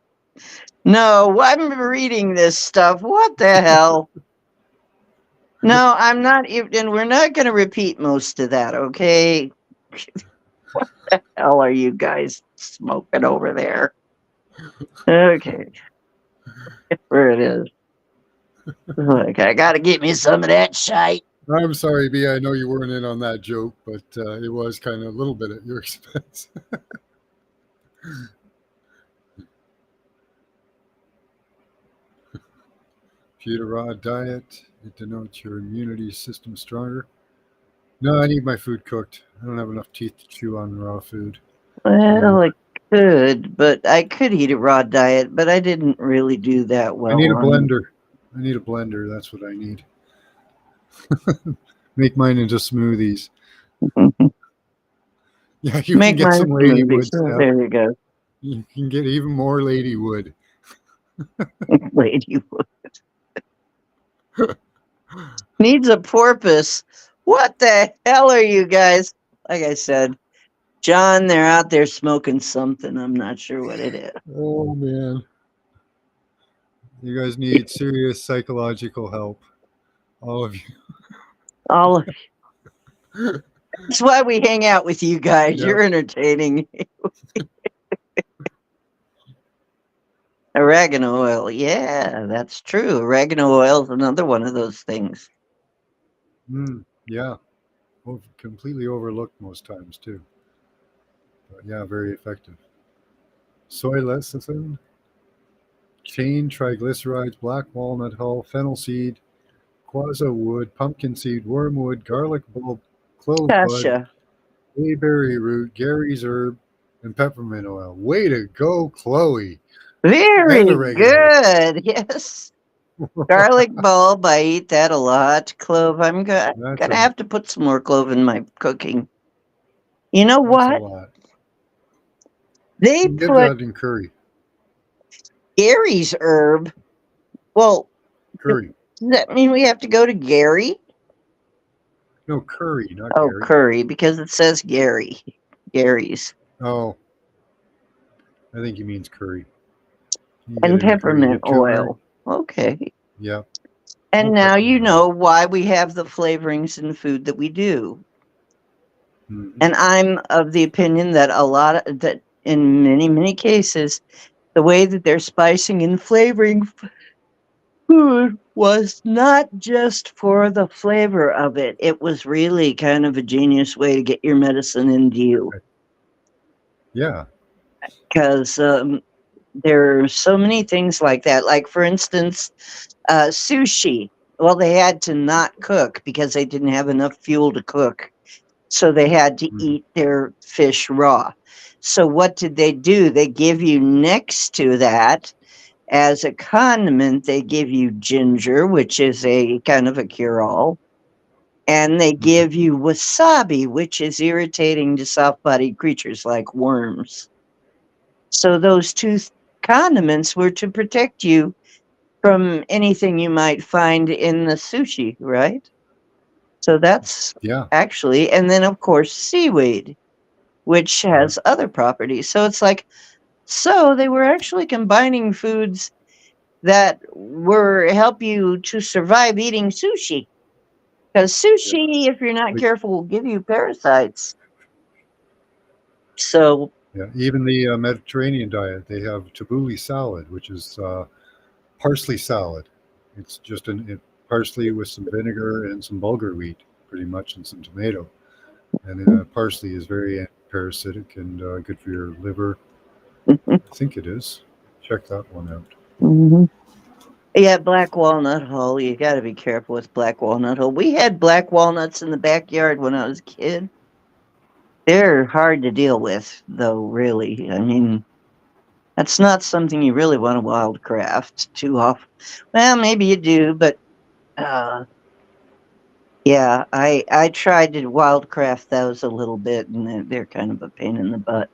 No, I'm reading this stuff. What the hell? No, I'm not even. We're not going to repeat most of that, okay? What the hell are you guys smoking over there? Okay. Where it is. Look, I got to get me some of that shite. I'm sorry, B. I know you weren't in on that joke, but it was kind of a little bit at your expense. If you eat a raw diet, it denotes your immunity system stronger. No, I need my food cooked. I don't have enough teeth to chew on raw food. Well, I could, but I could eat a raw diet, but I didn't really do that well. I need a blender. I need a blender. That's what I need. Make mine into smoothies. Yeah, you can get some ladywood stuff. There you go. You can get even more ladywood. Ladywood. Needs a porpoise. What the hell are you guys? Like I said, John, they're out there smoking something. I'm not sure what it is. Oh, man. You guys need serious psychological help. All of you. All of you. That's why we hang out with you guys. Yep. You're entertaining. Oregano oil. Yeah, that's true. Oregano oil is another one of those things. Yeah. Completely overlooked most times, too. But yeah, very effective. Soy lecithin, chain triglycerides, black walnut hull, fennel seed, quassia wood, pumpkin seed, wormwood, garlic bulb, clove bud, bayberry root, Gary's herb, and peppermint oil. Way to go, Chloe. Very good. Yes. Garlic bulb, I eat that a lot. Clove, I'm gonna have to put some more clove in my cooking. You know what? They put that in curry. Gary's herb. Well, curry. Does that mean we have to go to Gary? No, curry, not Gary. Oh, curry, because it says Gary. Gary's. Oh. I think he means curry. And peppermint oil. Okay. Yeah. And now you know why we have the flavorings in food that we do. Mhm. And I'm of the opinion that that in many cases, the way that they're spicing and flavoring food was not just for the flavor of it. It was really kind of a genius way to get your medicine into you. Yeah. Because there are so many things like that. Like, for instance, sushi. Well, they had to not cook because they didn't have enough fuel to cook. So they had to Mhm. eat their fish raw. So what did they do? They give you next to that as a condiment, they give you ginger, which is a kind of a cure-all. And they Mhm. give you wasabi, which is irritating to soft-bodied creatures like worms. So those two condiments were to protect you from anything you might find in the sushi, right? So that's Yeah. actually, and then of course seaweed, which Yeah. has other properties. So it's like, so they were actually combining foods that were help you to survive eating sushi. Because Yeah. sushi, if you're not We- careful, will give you parasites. So, yeah. Even the Mediterranean diet, they have tabbouleh salad, which is parsley salad. It's just parsley with some vinegar and some bulgur wheat, pretty much, and some tomato. And parsley is very parasitic and good for your liver. I think it is. Check that one out. mhm. Yeah, black walnut hull. You got to be careful with black walnut hull. We had black walnuts in the backyard when I was a kid. They're hard to deal with, though, really. I mean, that's not something you really want to wildcraft too often. Well, maybe you do, but uh, yeah, I tried to wildcraft those a little bit, and they're kind of a pain in the butt.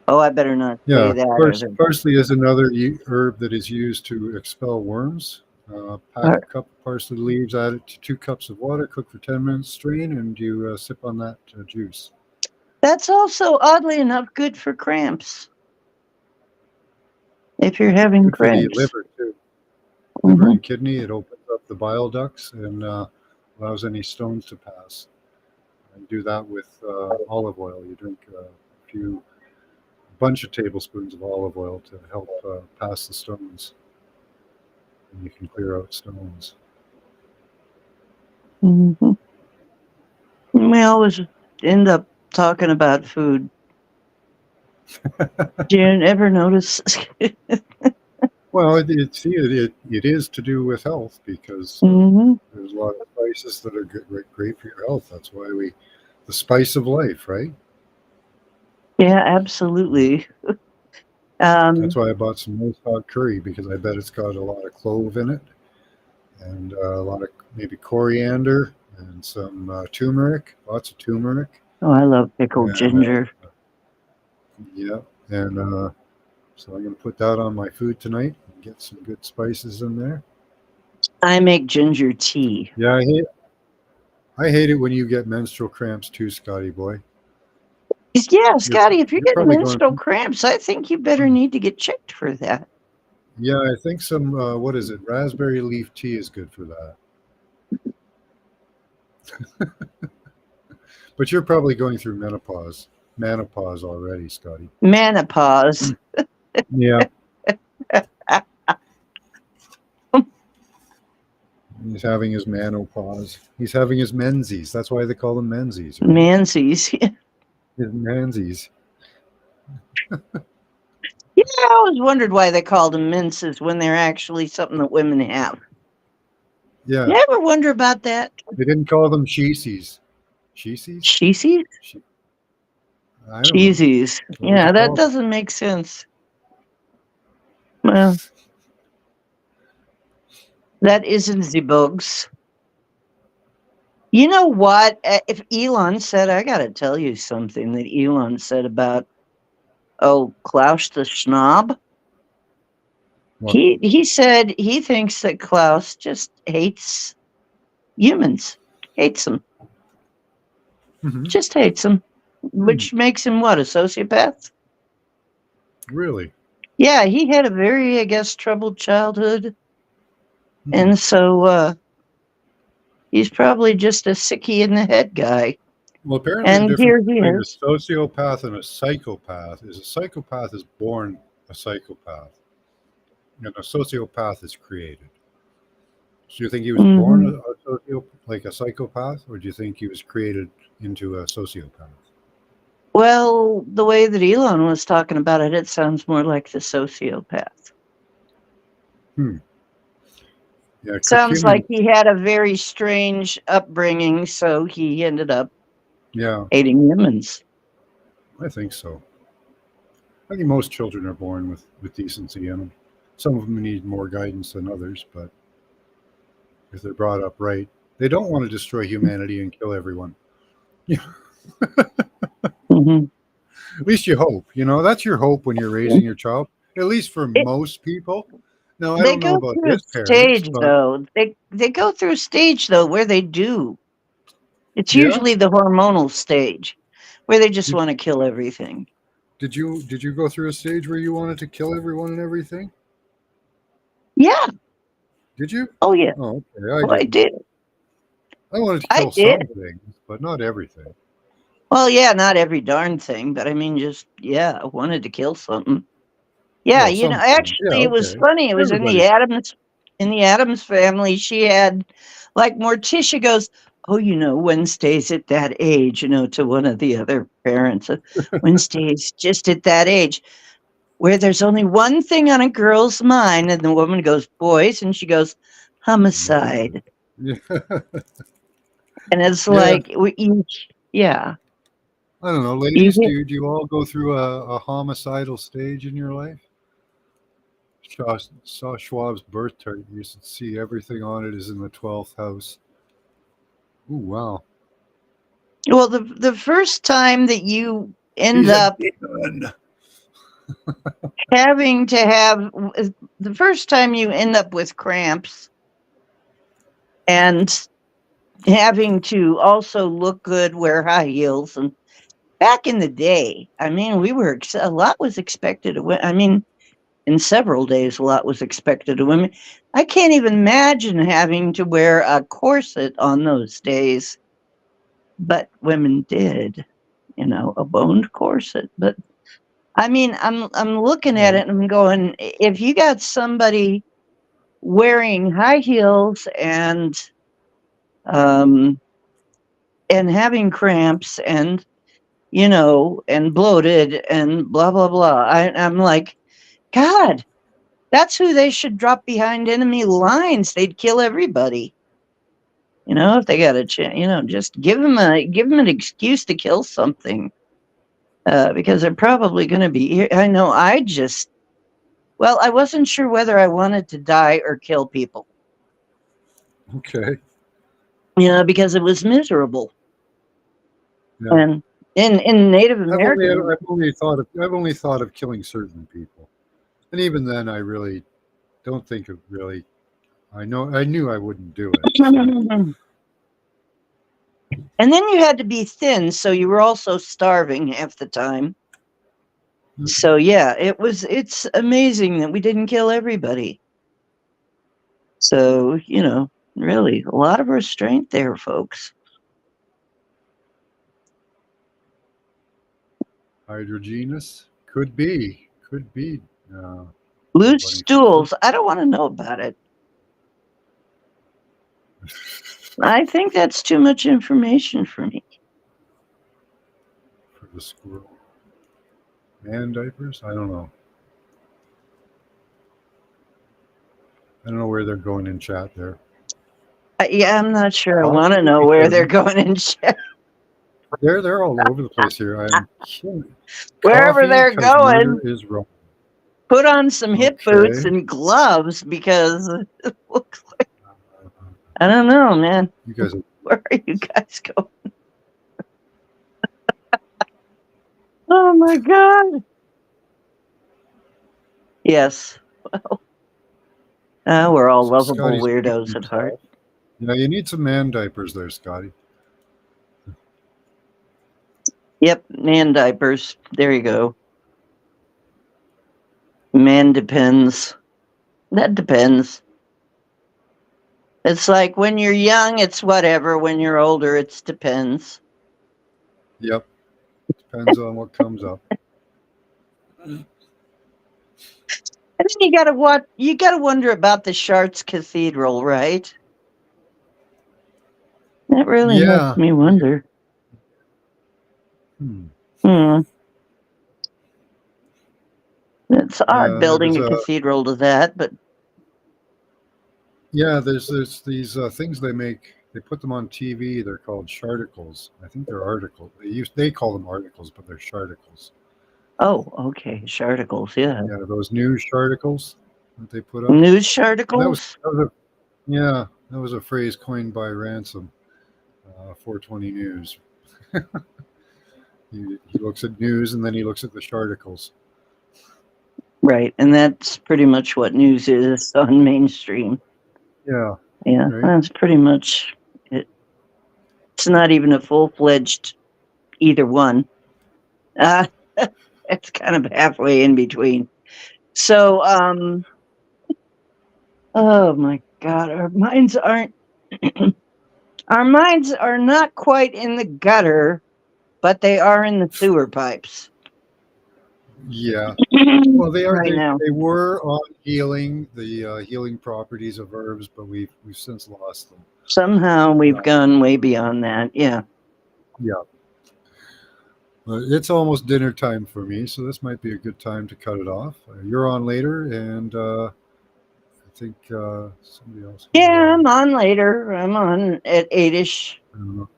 Oh, I better not say Yeah, that. Or parsley is another herb that is used to expel worms. Pack a cup of parsley leaves, add it to 2 cups of water, cook for 10 minutes, strain, and you sip on that juice. that's also, oddly enough, good for cramps. If you're having Good for the cramps. liver, too. Liver Mhm. and kidney, it opens up the bile ducts and allows any stones to pass. And do that with olive oil. You drink bunch of tablespoons of olive oil to help pass the stones. And you can clear out stones. Mhm. We always end up talking about food. Do you ever notice? Well, it is to do with health because Mhm. there's a lot of spices that are great for your health. That's why the spice of life, right? Yeah, absolutely. That's why I bought some roast hog curry because I bet it's got a lot of clove in it and a lot of maybe coriander and some turmeric, lots of turmeric. Oh, I love pickled And ginger. yeah, and so I'm going to put that on my food tonight and get some good spices in there. I make ginger tea. Yeah, I hate it when you get menstrual cramps too, Scotty boy. Yeah, Scotty, if you're You're getting probably going. menstrual cramps, I think you better need to get checked for that. Yeah, I think some what is it? Raspberry leaf tea is good for that. But you're probably going through menopause already, Scotty. Menopause. Yeah. He's having his menopause. He's having his menses. That's why they call them menses. Right? Menses. His menses. Yeah, I always wondered why they called them menses when they're actually something that women have. Yeah. You ever wonder about that? They didn't call them sheesies. Sheesies? Cheesies? I don't know. Cheesies. What Yeah, was it that called? doesn't make sense. Well, that isn't the bugs. You know what? If Elon said, I got to tell you something that Elon said about, Klaus the Schnob. What? He said he thinks that Klaus just hates humans. Hates them. Mhm. Just hates them. Which makes him what, a sociopath? Really? Yeah, he had a very, I guess, troubled childhood. Mhm. And so he's probably just a sicky in the head guy. Well, apparently the And difference here he between a is. sociopath and a psychopath is a psychopath is born a psychopath, and a sociopath is created. So you think he was born Mhm. like a psychopath, or do you think he was created into a sociopath? Well, the way that Elon was talking about it, it sounds more like the sociopath. Yeah, Sounds curcumin. like he had a very strange upbringing, so he ended up Yeah, hating humans. I think so. I think most children are born with decency in them. Some of them need more guidance than others, but if they're brought up right, they don't want to destroy humanity and kill everyone. Mhm. At least you hope. That's your hope when you're raising your child. At least for It, most people. Now, I they don't know go about through a his parents, stage, but though. They go through a stage, though, where they do. It's yeah. usually the hormonal stage, where they just Did, want to kill everything. did you go through a stage where you wanted to kill everyone and everything? Yeah. Did you? Oh, yeah. Oh, okay. I Well, I didn't. did. I wanted to I kill did. some things, but not everything. Well, yeah, not every darn thing, but I mean, just, yeah, I wanted to kill something. Yeah, Well, some things. Yeah, actually, it was okay. funny. It was Everybody. In the Adams family. She had, like, Morticia goes, "Oh, Wednesday's at that age," to one of the other parents. Wednesday's just at that age where there's only one thing on a girl's mind, and the woman goes, "Boys," and she goes, "Homicide," Yeah. and it's Yeah. like we each, yeah, I don't know, you ladies. get, Do you all go through a homicidal stage in your life? Saw Schwab's birth chart. You should see everything on it is in the 12th house. Ooh, wow. well, the first time that you end He's a up demon. having to have the first time you end up with cramps and having to also look good, wear high heels, and back in the day, I mean, a lot was expected of women. I mean, in several days, a lot was expected of women. I can't even imagine having to wear a corset on those days, but women did, a boned corset. But I mean, I'm looking at Well, it and I'm going, if you got somebody wearing high heels um and having cramps and and bloated and blah blah blah, I'm like, God, that's who they should drop behind enemy lines. They'd kill everybody. If they got a chance, just give them an excuse to kill something, because they're probably going to be here. I know. Well, I wasn't sure whether I wanted to die or kill people. okay. Because it was miserable. Yeah. And in Native American, I've only thought of killing certain people, and even then, I really don't think of really. I knew I wouldn't do it. So. and then you had to be thin, so you were also starving half the time. So yeah, it's amazing that we didn't kill everybody. So, really a lot of restraint there, folks. Hydrogenous could be. Loose Bunny. stools. I don't want to know about it. I think that's too much information for me. For the squirrel. Man diapers? I don't know. I don't know where they're going in chat there. Yeah, I'm not sure. I Well, want to know where they're going in chat. They're all over the place here. I'm Wherever Coffee, they're 'cause going, murder is wrong. put on some hip boots Okay. and gloves, because it looks like, I don't know, man. You guys are Where are you guys going? Oh my God. Yes. Well, we're all lovable Scotty's weirdos beating at heart. himself. Yeah, you need some man diapers there, Scotty. Yep, man diapers. There you go. Man depends. That depends. It's like when you're young, it's whatever. When you're older, it depends. Yep. Depends on what comes up. And then you gotta watch. You gotta wonder about the Chartres Cathedral, right? That really Yeah. makes me wonder. Hmm. Hmm. It's odd Yeah, building a there's cathedral to that, but yeah, there's these things they make. They put them on TV. They're called charticles. I think they're articles. They call them articles, but they're charticles. oh, okay, charticles, yeah. Yeah, those news charticles that they put up. News That charticles? that was a phrase coined by Ransom, 420 News. He looks at news and then he looks at the charticles. Right, and that's pretty much what news is on mainstream. Yeah, Yeah, right. that's pretty much it. It's not even a full-fledged either one. It's kind of halfway in between. So, oh my God, our minds aren't. Our minds are not quite in the gutter, but they are in the sewer pipes. Yeah. Well, they are. right now. They were on healing, the healing properties of herbs, but we've since lost them. Somehow we've gone way beyond that. Yeah. Yeah. It's almost dinner time for me, so this might be a good time to cut it off. You're on later, and I think somebody else. Yeah, I'm on later. I'm on at 8-ish. I don't know.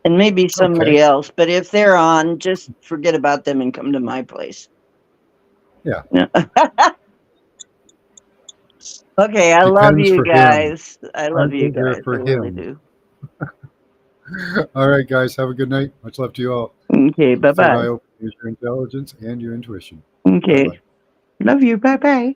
And maybe somebody Okay. else. But if they're on, just forget about them and come to my place. Yeah. Okay, I love Depends you for him. guys. I love I'll you be there guys. for I really him. do. All right, guys. Have a good night. Much love to you all. Okay, Third eye bye-bye. open, use your intelligence and your intuition. Okay. Bye-bye. Love you. Bye-bye.